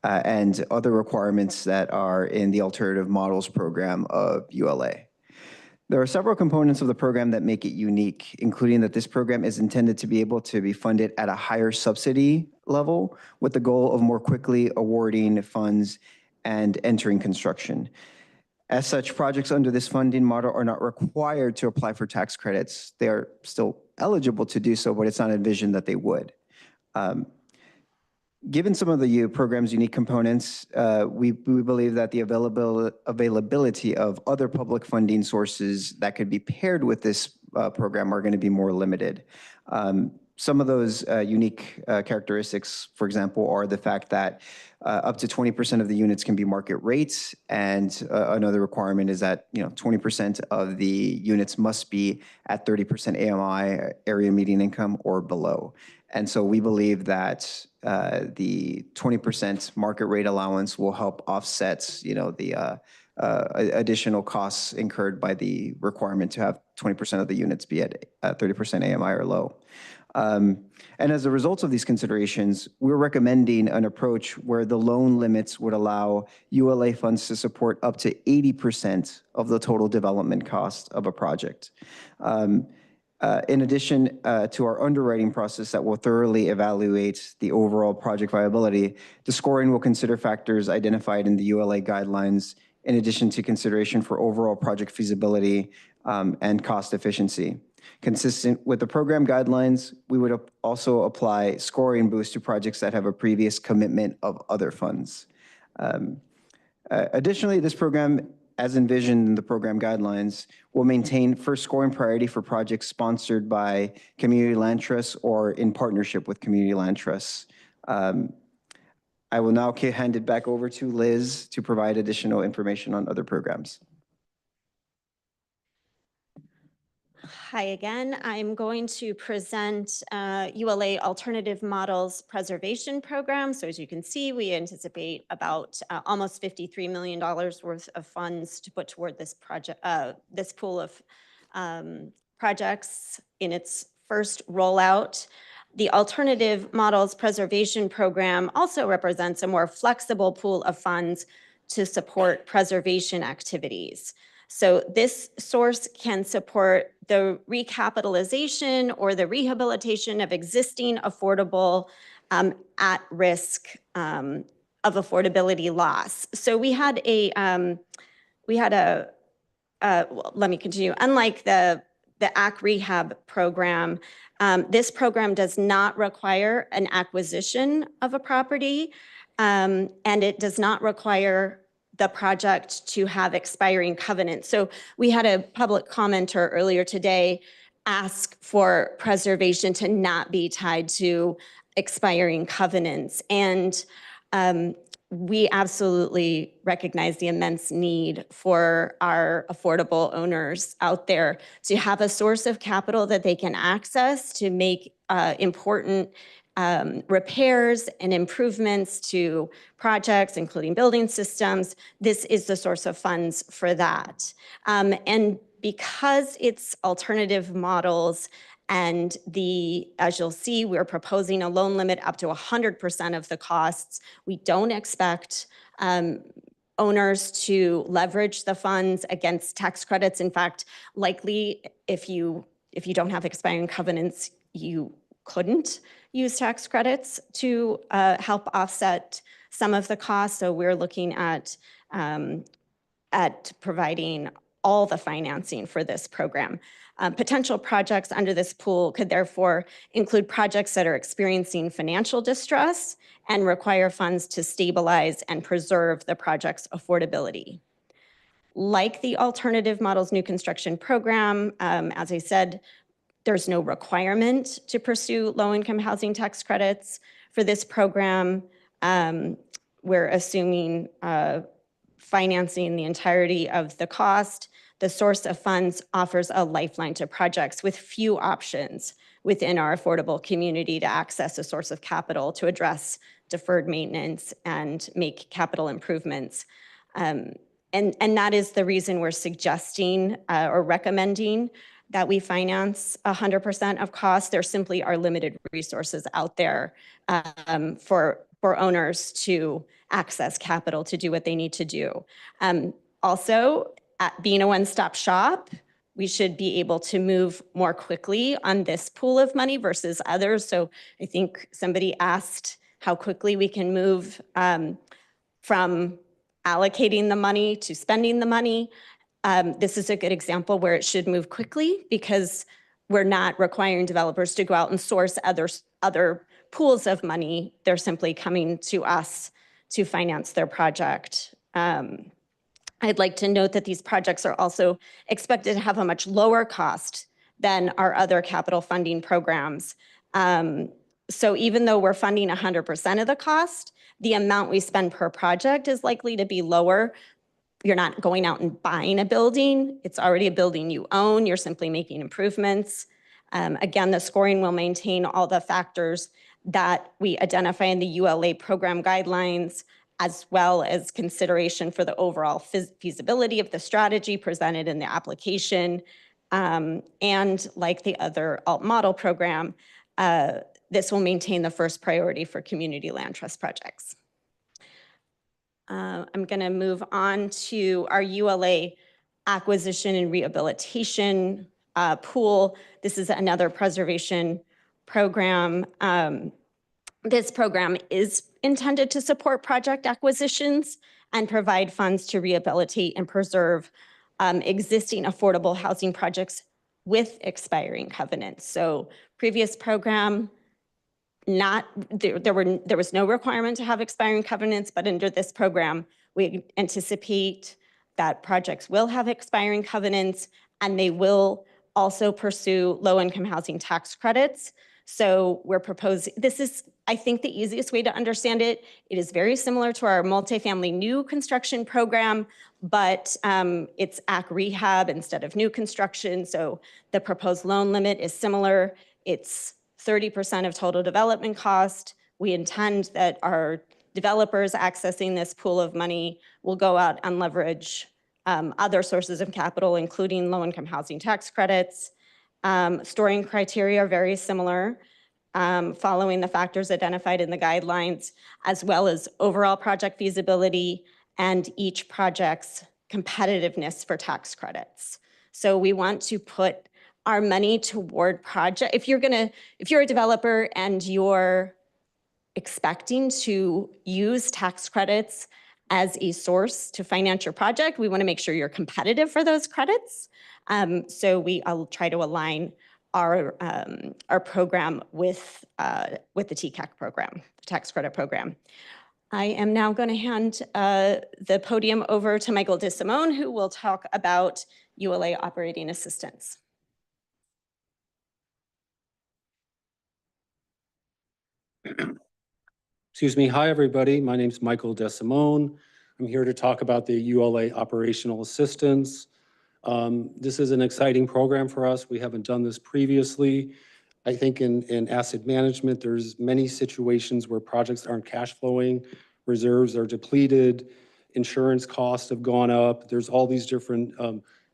and other requirements that are in the alternative models program of ULA. There are several components of the program that make it unique, including that this program is intended to be able to be funded at a higher subsidy level with the goal of more quickly awarding funds and entering construction. As such, projects under this funding model are not required to apply for tax credits. They are still eligible to do so, but it's not envisioned that they would. Given some of the program's unique components, we believe that the availability of other public funding sources that could be paired with this program are going to be more limited. Some of those unique characteristics, for example, are the fact that up to 20% of the units can be market rates, and another requirement is that 20% of the units must be at 30% AMI, area median income, or below. And so we believe that the 20% market rate allowance will help offset, the additional costs incurred by the requirement to have 20% of the units be at 30% AMI or low. And as a result of these considerations, we're recommending an approach where the loan limits would allow ULA funds to support up to 80% of the total development cost of a project. In addition to our underwriting process that will thoroughly evaluate the overall project viability, the scoring will consider factors identified in the ULA guidelines, in addition to consideration for overall project feasibility and cost efficiency. Consistent with the program guidelines, we would also apply scoring boosts to projects that have a previous commitment of other funds. Additionally, this program, as envisioned in the program guidelines, will maintain first scoring priority for projects sponsored by community land trusts or in partnership with community land trusts. I will now hand it back over to Liz to provide additional information on other programs. Hi again. I'm going to present ULA Alternative Models Preservation Program. So as you can see, we anticipate about almost $53 million worth of funds to put toward this project, this pool of projects in its first rollout. The Alternative Models Preservation Program also represents a more flexible pool of funds to support preservation activities. So this source can support the recapitalization or the rehabilitation of existing affordable at risk of affordability loss. So we had a, well, let me continue. Unlike the AC Rehab program, this program does not require an acquisition of a property, and it does not require the project to have expiring covenants. So we had a public commenter earlier today ask for preservation to not be tied to expiring covenants. And we absolutely recognize the immense need for our affordable owners out there to have a source of capital that they can access to make important repairs and improvements to projects, including building systems. This is the source of funds for that. And because it's alternative models and as you'll see, we're proposing a loan limit up to 100% of the costs. We don't expect owners to leverage the funds against tax credits. In fact, likely if you don't have expiring covenants, you couldn't use tax credits to help offset some of the costs. So we're looking at providing all the financing for this program. Potential projects under this pool could therefore include projects that are experiencing financial distress and require funds to stabilize and preserve the project's affordability. Like the Alternative Models New Construction Program, as I said, there's no requirement to pursue low-income housing tax credits. For this program, we're assuming financing the entirety of the cost. The source of funds offers a lifeline to projects with few options within our affordable community to access a source of capital to address deferred maintenance and make capital improvements. And that is the reason we're suggesting or recommending that we finance 100% of costs. There simply are limited resources out there for for owners to access capital to do what they need to do. Also, at being a one-stop shop, we should be able to move more quickly on this pool of money versus others. So I think somebody asked how quickly we can move from allocating the money to spending the money. This is a good example where it should move quickly because we're not requiring developers to go out and source other pools of money. They're simply coming to us to finance their project. I'd like to note that these projects are also expected to have a much lower cost than our other capital funding programs. So even though we're funding 100% of the cost, the amount we spend per project is likely to be lower. You're not going out and buying a building. It's already a building you own. You're simply making improvements. Again, the scoring will maintain all the factors that we identify in the ULA program guidelines, as well as consideration for the overall feasibility of the strategy presented in the application. And like the other alt model program, this will maintain the first priority for community land trust projects. I'm going to move on to our ULA acquisition and rehabilitation pool. This is another preservation program. This program is intended to support project acquisitions and provide funds to rehabilitate and preserve existing affordable housing projects with expiring covenants. So previous program, there was no requirement to have expiring covenants, but under this program, we anticipate that projects will have expiring covenants and they will also pursue low-income housing tax credits. So we're proposing, this is, I think, the easiest way to understand it. It is very similar to our multifamily new construction program, but it's AC rehab instead of new construction. So the proposed loan limit is similar. It's 30% of total development cost. We intend that our developers accessing this pool of money will go out and leverage other sources of capital, including low-income housing tax credits. Scoring criteria are very similar, following the factors identified in the guidelines, as well as overall project feasibility and each project's competitiveness for tax credits. So we want to put our money toward project. If you're a developer and you're expecting to use tax credits as a source to finance your project, we want to make sure you're competitive for those credits. So I'll try to align our program with the TCAC program, the tax credit program. I am now going to hand the podium over to Michael DeSimone, who will talk about ULA operating assistance. Excuse me. Hi, everybody. My name is Michael DeSimone. I'm here to talk about the ULA operational assistance. This is an exciting program for us. We haven't done this previously. I think in asset management, there's many situations where projects aren't cash flowing, reserves are depleted, insurance costs have gone up. There's all these different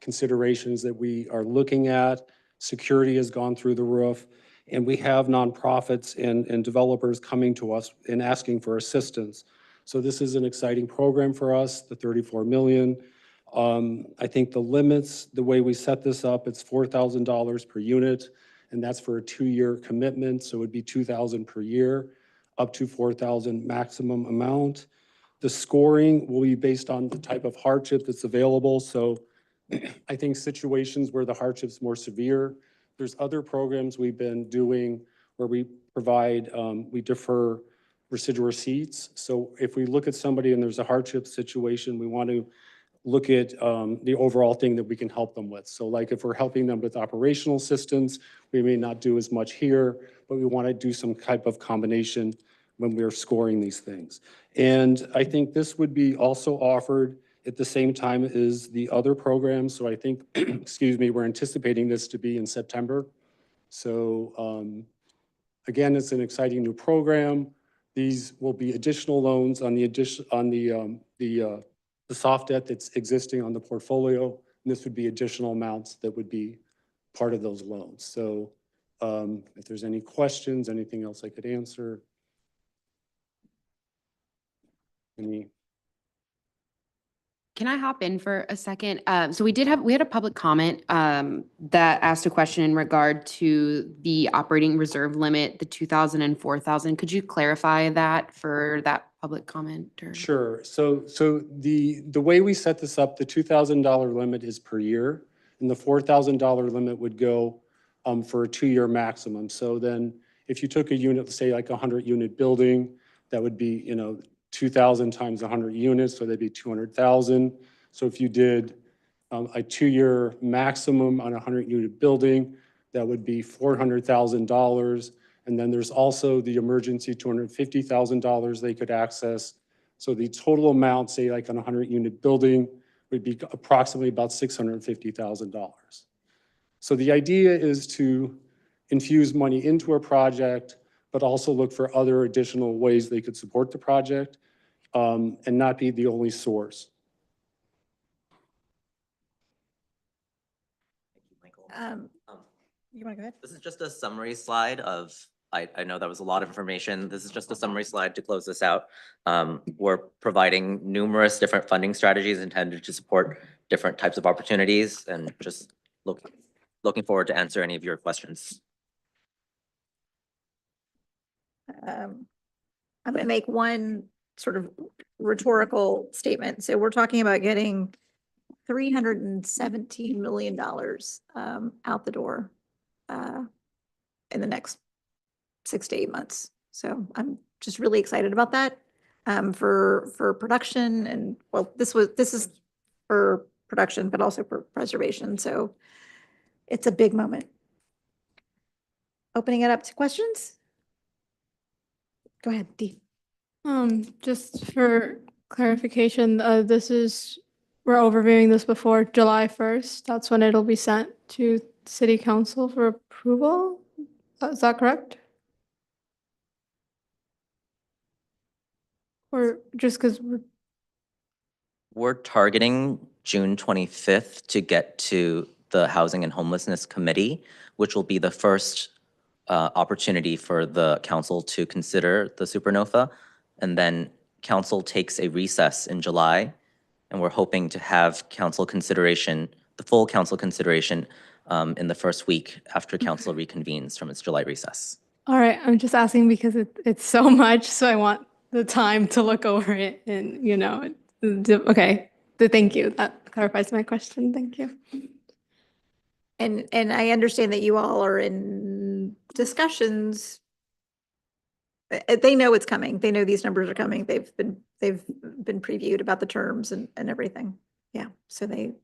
considerations that we are looking at. Security has gone through the roof. And we have nonprofits and developers coming to us and asking for assistance. So this is an exciting program for us, the $34 million. I think the limits, the way we set this up, it's $4,000 per unit, and that's for a 2-year commitment. So it would be $2,000 per year, up to $4,000 maximum amount. The scoring will be based on the type of hardship that's available. So I think situations where the hardship's more severe, there's other programs we've been doing where we provide, we defer residual receipts. So if we look at somebody and there's a hardship situation, we want to look at the overall thing that we can help them with. So like if we're helping them with operational assistance, we may not do as much here, but we want to do some type of combination when we're scoring these things. And I think this would be also offered at the same time as the other programs. So I think, excuse me, we're anticipating this to be in September. So again, it's an exciting new program. These will be additional loans on the soft debt that's existing on the portfolio. And this would be additional amounts that would be part of those loans. So if there's any questions, anything else I could answer. Any? Can I hop in for a second? So we had a public comment that asked a question in regard to the operating reserve limit, the 2,000 and 4,000. Could you clarify that for that public comment? Or? Sure. So the way we set this up, the $2,000 limit is per year, and the $4,000 limit would go for a 2-year maximum. So then if you took a unit, say like a 100-unit building, that would be, 2,000 times 100 units, so that'd be 200,000. So if you did a 2-year maximum on a 100-unit building, that would be $400,000. And then there's also the emergency $250,000 they could access. So the total amount, say like on a 100-unit building, would be approximately about $650,000. So the idea is to infuse money into a project, but also look for other additional ways they could support the project and not be the only source. You want to go ahead? This is just a summary slide of, I know that was a lot of information. This is just a summary slide to close this out. We're providing numerous different funding strategies intended to support different types of opportunities, and just looking forward to answer any of your questions. I'm going to make one sort of rhetorical statement. So we're talking about getting $317 million out the door in the next 6 to 8 months. So I'm just really excited about that for production, and well, this is for production, but also for preservation. So it's a big moment. Opening it up to questions. Go ahead, Dee. Just for clarification, we're overviewing this before July 1st. That's when it'll be sent to City Council for approval. Is that correct? Or just because We're targeting June 25th to get to the Housing and Homelessness Committee, which will be the first opportunity for the council to consider the supernova. And then council takes a recess in July, and we're hoping to have council consideration, the full council consideration in the first week after council reconvenes from its July recess. All right, I'm just asking because it's so much, so I want the time to look over it and, okay. Thank you. That clarifies my question. Thank you. And I understand that you all are in discussions. They know it's coming. They know these numbers are coming. They've been previewed about the terms and everything. Yeah, so they've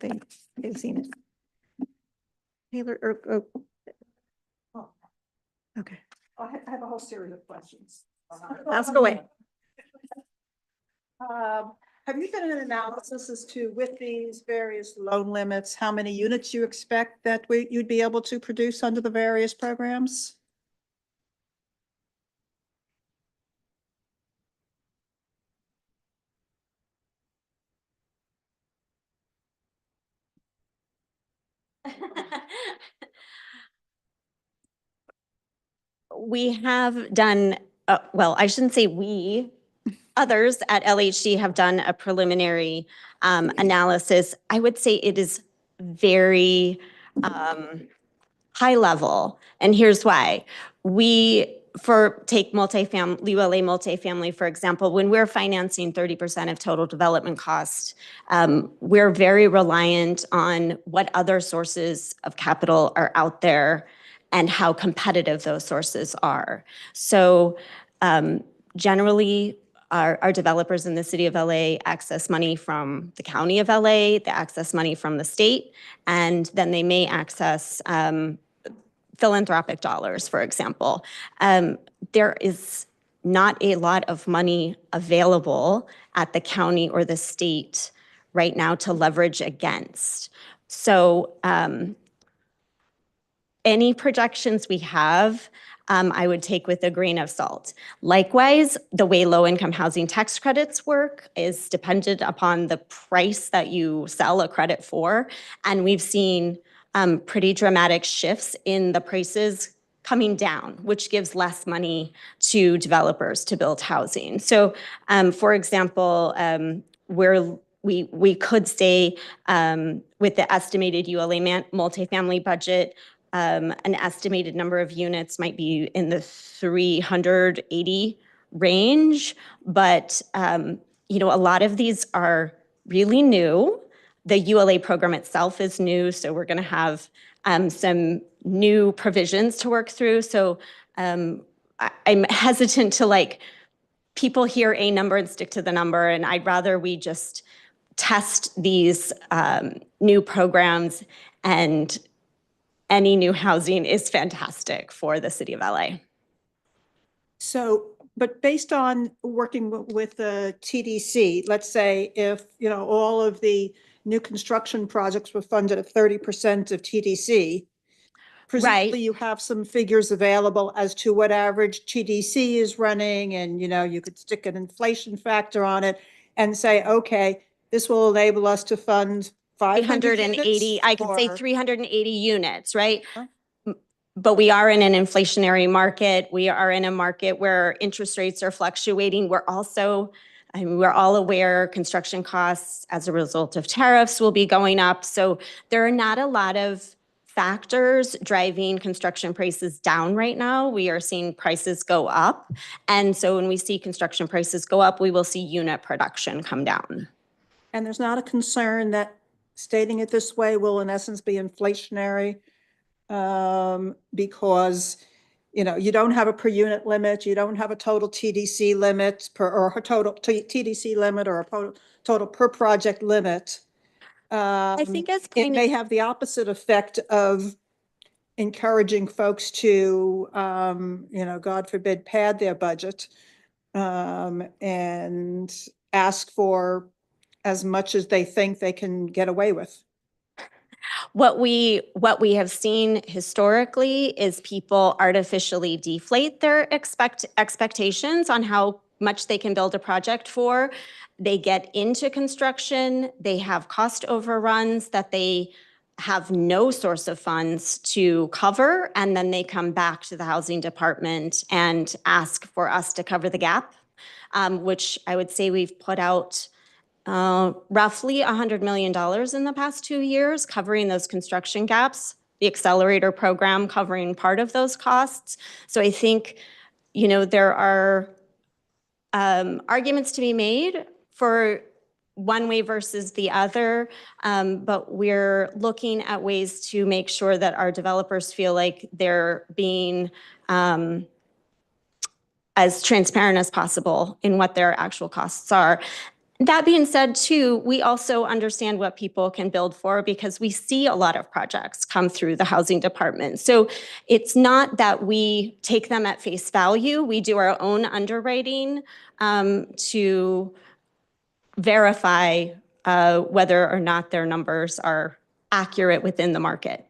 seen it. Taylor, okay. I have a whole series of questions. Ask away. Have you done an analysis as to, with these various loan limits, how many units you expect that you'd be able to produce under the various programs? We have done, well, I shouldn't say we, others at LHD have done a preliminary analysis. I would say it is very high level, and here's why. Take multifamily, ULA multifamily, for example, when we're financing 30% of total development cost, we're very reliant on what other sources of capital are out there and how competitive those sources are. So generally, our developers in the city of LA access money from the county of LA, they access money from the state, and then they may access philanthropic dollars, for example. There is not a lot of money available at the county or the state right now to leverage against. So any projections we have, I would take with a grain of salt. Likewise, the way low-income housing tax credits work is dependent upon the price that you sell a credit for. And we've seen pretty dramatic shifts in the prices coming down, which gives less money to developers to build housing. So, for example, we could say with the estimated ULA multifamily budget, an estimated number of units might be in the 380 range, but you know, a lot of these are really new. The ULA program itself is new, so we're going to have some new provisions to work through. So I'm hesitant to like people hear a number and stick to the number, and I'd rather we just test these new programs, and any new housing is fantastic for the city of LA. So, but based on working with the TDC, let's say if, you know, all of the new construction projects were funded at 30% of TDC, presumably you have some figures available as to what average TDC is running, and, you know, you could stick an inflation factor on it and say, okay, this will enable us to fund 380, I could say 380 units, right? But we are in an inflationary market. We are in a market where interest rates are fluctuating. We're also, I mean, we're all aware construction costs as a result of tariffs will be going up. So there are not a lot of factors driving construction prices down right now. We are seeing prices go up. And so when we see construction prices go up, we will see unit production come down. And there's not a concern that stating it this way will in essence be inflationary because, you know, you don't have a per unit limit, you don't have a total TDC limit or a total TDC limit or a total per project limit. I think as it may have the opposite effect of encouraging folks to, you know, God forbid, pad their budget and ask for as much as they think they can get away with. What we have seen historically is people artificially deflate their expectations on how much they can build a project for. They get into construction, they have cost overruns that they have no source of funds to cover, and then they come back to the housing department and ask for us to cover the gap, which I would say we've put out roughly $100 million in the past 2 years, covering those construction gaps, the accelerator program covering part of those costs. So I think, you know, there are arguments to be made for one way versus the other, but we're looking at ways to make sure that our developers feel like they're being as transparent as possible in what their actual costs are. That being said, too, we also understand what people can build for because we see a lot of projects come through the housing department. So it's not that we take them at face value. We do our own underwriting to verify whether or not their numbers are accurate within the market.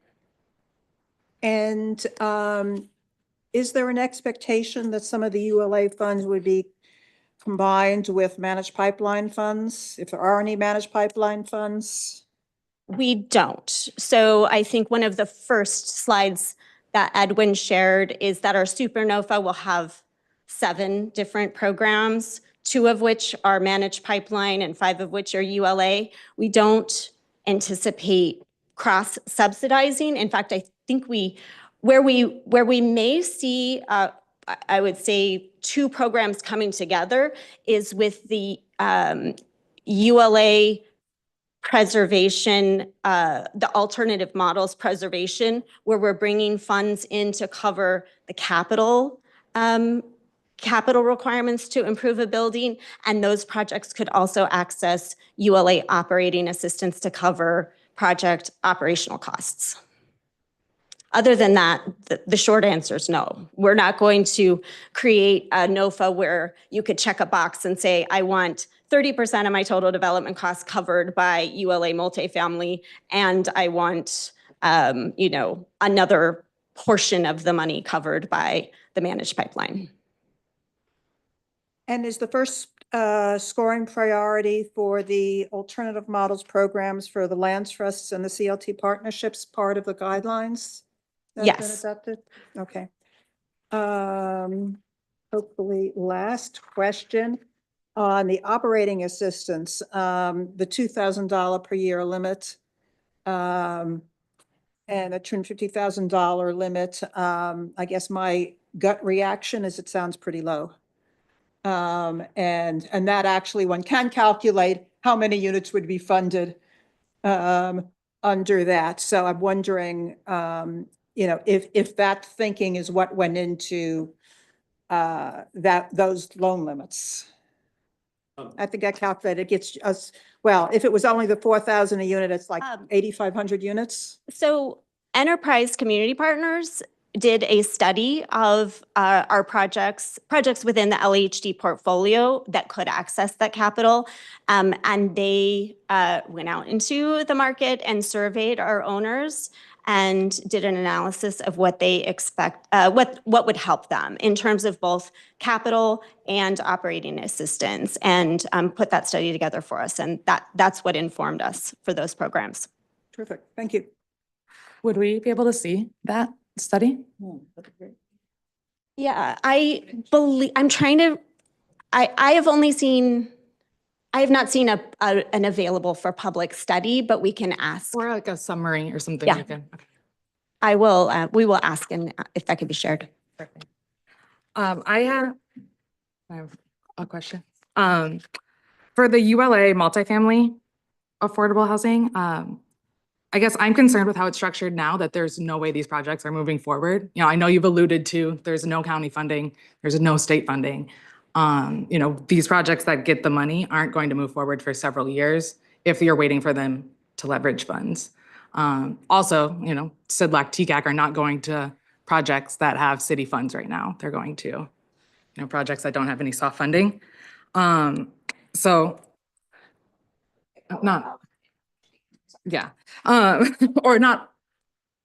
And is there an expectation that some of the ULA funds would be combined with managed pipeline funds, if there are any managed pipeline funds? We don't. So I think one of the first slides that Edwin shared is that our Supernova will have 7 different programs, 2 of which are managed pipeline and 5 of which are ULA. We don't anticipate cross-subsidizing. In fact, I think where we may see I would say 2 programs coming together is with the ULA preservation, the alternative models preservation, where we're bringing funds in to cover the capital requirements to improve a building, and those projects could also access ULA operating assistance to cover project operational costs. Other than that, the short answer is no. We're not going to create a NOFA where you could check a box and say, I want 30% of my total development costs covered by ULA multifamily, and I want, you know, another portion of the money covered by the managed pipeline. And is the first scoring priority for the alternative models programs for the land trusts and the CLT partnerships part of the guidelines? Yes. Adopted? Okay. Hopefully, last question on the operating assistance, the $2,000 per year limit. And a $250,000 limit. I guess my gut reaction is it sounds pretty low. And that actually one can calculate how many units would be funded under that. So I'm wondering, if that thinking is what went into those loan limits. I think I calculated it gets us, well, if it was only the 4,000 a unit, it's like 8,500 units. So Enterprise Community Partners did a study of our projects within the LHD portfolio that could access that capital. And they went out into the market and surveyed our owners and did an analysis of what they expect, what would help them in terms of both capital and operating assistance, and put that study together for us. And that's what informed us for those programs. Terrific. Thank you. Would we be able to see that study? Yeah, I believe, I have not seen an available for public study, but we can ask. Or like a summary or something. Yeah. We can. Okay. We will ask and if that could be shared. Perfect. I have a question. For the ULA multifamily affordable housing, I guess I'm concerned with how it's structured now, that there's no way these projects are moving forward. I know you've alluded to there's no county funding, there's no state funding. These projects that get the money aren't going to move forward for several years if you're waiting for them to leverage funds. Also, CIDLAC, TCAC are not going to projects that have city funds right now. They're going to, projects that don't have any soft funding. Yeah. Or not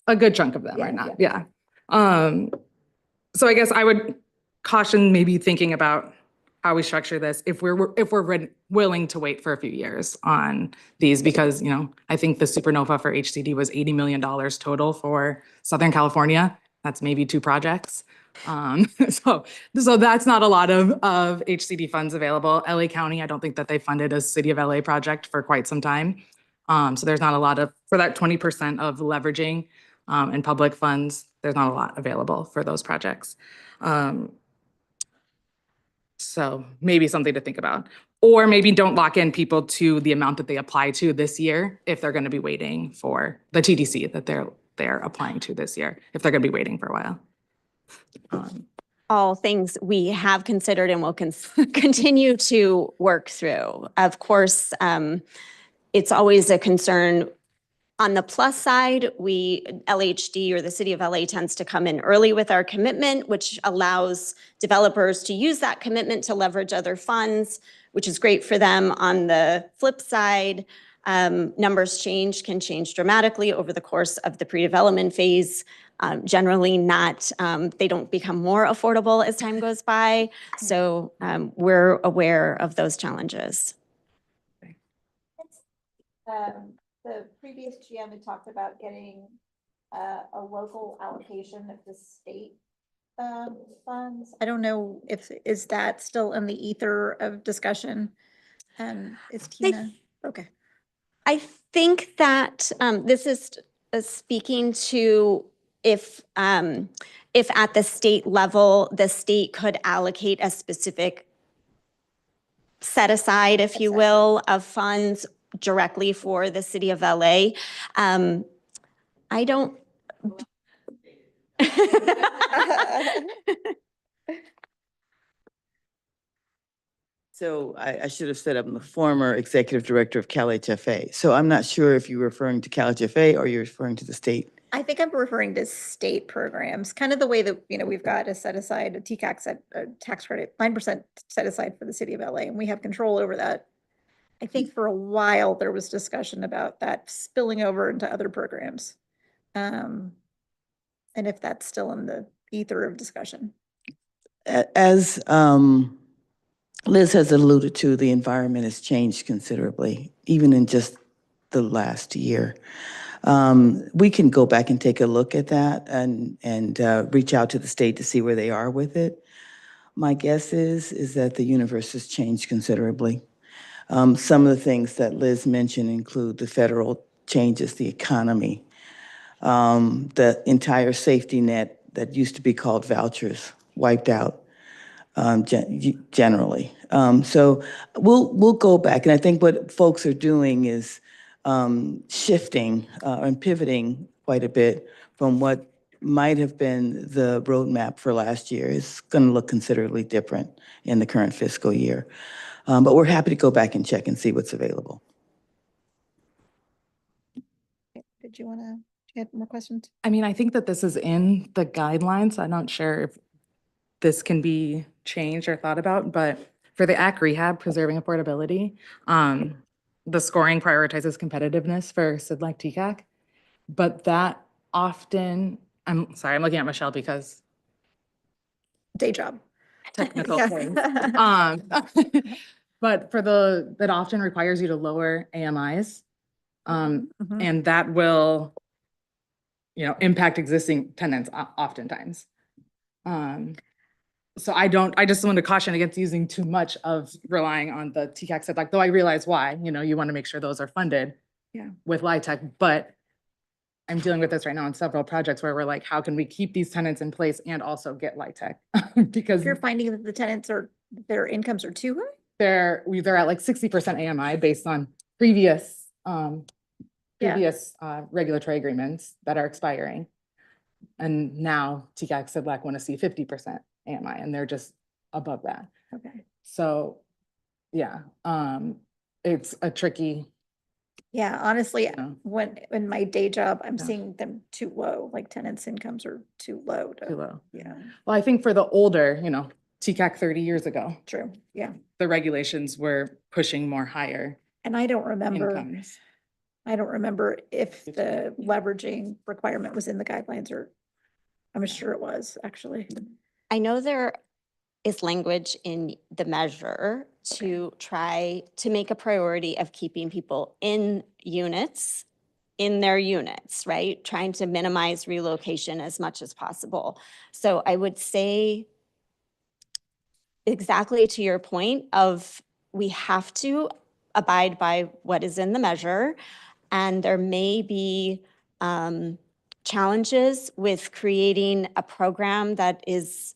a good chunk of them are not. Yeah. So I guess I would caution maybe thinking about how we structure this if we're willing to wait for a few years on these, because I think the supernova for HCD was $80 million total for Southern California. That's maybe 2 projects. So that's not a lot of HCD funds available. LA County, I don't think that they funded a City of LA project for quite some time. So there's not a lot for that 20% of leveraging and public funds, there's not a lot available for those projects. So maybe something to think about. Or maybe don't lock in people to the amount that they apply to this year if they're going to be waiting for the TDC that they're applying to this year, if they're going to be waiting for a while. All things we have considered and will continue to work through. Of course, it's always a concern. On the plus side, LHD or the City of LA tends to come in early with our commitment, which allows developers to use that commitment to leverage other funds, which is great for them. On the flip side, numbers can change dramatically over the course of the pre-development phase. Generally not, they don't become more affordable as time goes by. So we're aware of those challenges. The previous GM had talked about getting a local allocation of the state funds. I don't know is that still in the ether of discussion? Is Tina okay? I think that this is speaking to if at the state level, the state could allocate a specific set aside, if you will, of funds directly for the City of LA. I don't. So I should have said I'm the former executive director of CalHFA. So I'm not sure if you're referring to CalHFA or you're referring to the state. I think I'm referring to state programs, kind of the way that, we've got a set aside, a TCAC tax credit, 9% set aside for the City of LA, and we have control over that. I think for a while there was discussion about that spilling over into other programs. And if that's still in the ether of discussion. As Liz has alluded to, the environment has changed considerably, even in just the last year. We can go back and take a look at that and reach out to the state to see where they are with it. My guess is that the universe has changed considerably. Some of the things that Liz mentioned include the federal changes, the economy, the entire safety net that used to be called vouchers wiped out generally. So we'll go back, and I think what folks are doing is shifting and pivoting quite a bit from what might have been the roadmap for last year. Is going to look considerably different in the current fiscal year. But we're happy to go back and check and see what's available. Did you want to add more questions? I mean, I think that this is in the guidelines. I'm not sure if this can be changed or thought about, but for the ACT rehab, preserving affordability, the scoring prioritizes competitiveness for SIDLAC TCAC, but that often, I'm sorry, I'm looking at Michelle because Day job. technical Yeah. things. But that often requires you to lower AMIs. And that will, impact existing tenants oftentimes. So I just want to caution against using too much of relying on the TCAC setback, though I realize why, you want to make sure those are funded with LIHTC, but I'm dealing with this right now on several projects where we're like, how can we keep these tenants in place and also get LIHTC? Because You're finding that the tenants their incomes are too high? they're at like 60% AMI based on previous regulatory agreements that are expiring. And now TCAC SIDLAC want to see 50% AMI, and they're just above that. Okay. So, yeah, it's a tricky. Yeah, honestly, when in my day job, I'm seeing them too low, like tenants' incomes are too low. Too low. Yeah. Well, I think for the older, TCAC 30 years ago. True, yeah. The regulations were pushing more higher. And I don't remember. Incomes. I don't remember if the leveraging requirement was in the guidelines, or I'm sure it was, actually. I know there is language in the measure to try to make a priority of keeping people in their units, right? Trying to minimize relocation as much as possible. So I would say exactly to your point of we have to abide by what is in the measure, and there may be challenges with creating a program that is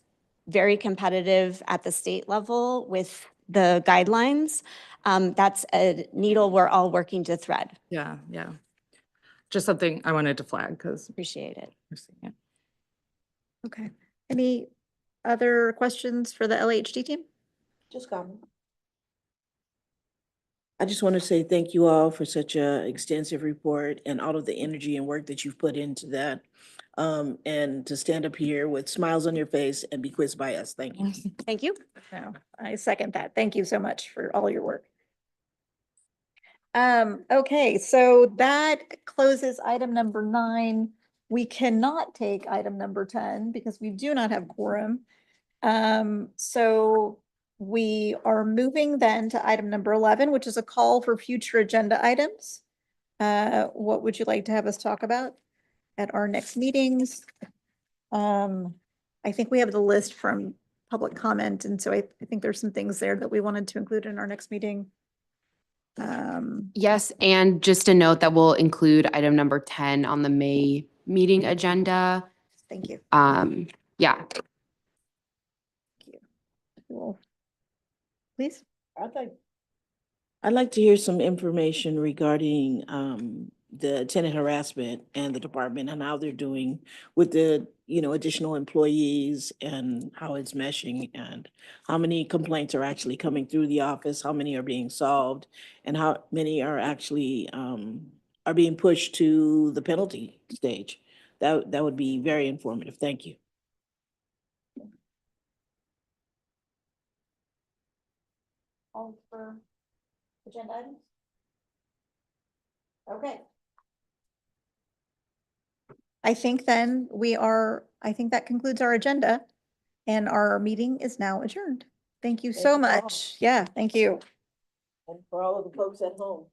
very competitive at the state level with the guidelines. That's a needle we're all working to thread. Yeah. Just something I wanted to flag because appreciate it. Okay. Any other questions for the LHD team? Just comment. I just want to say thank you all for such a extensive report and all of the energy and work that you've put into that. And to stand up here with smiles on your face and be quizzed by us. Thank you. Thank you. No, I second that. Thank you so much for all your work. Okay, so that closes item number 9. We cannot take item number 10 because we do not have quorum. So we are moving then to item number 11, which is a call for future agenda items. What would you like to have us talk about at our next meetings? I think we have the list from public comment, and so I think there's some things there that we wanted to include in our next meeting. Yes, and just a note that we'll include item number 10 on the May meeting agenda. Thank you. Yeah. Cool. Please. I'd like to hear some information regarding the tenant harassment and the department and how they're doing with the, additional employees and how it's meshing and how many complaints are actually coming through the office, how many are being solved, and how many are actually are being pushed to the penalty stage. That would be very informative. Thank you. All for agenda items? Okay. I think that concludes our agenda, and our meeting is now adjourned. Thank you so much. Yeah, thank you. And for all of the folks at home.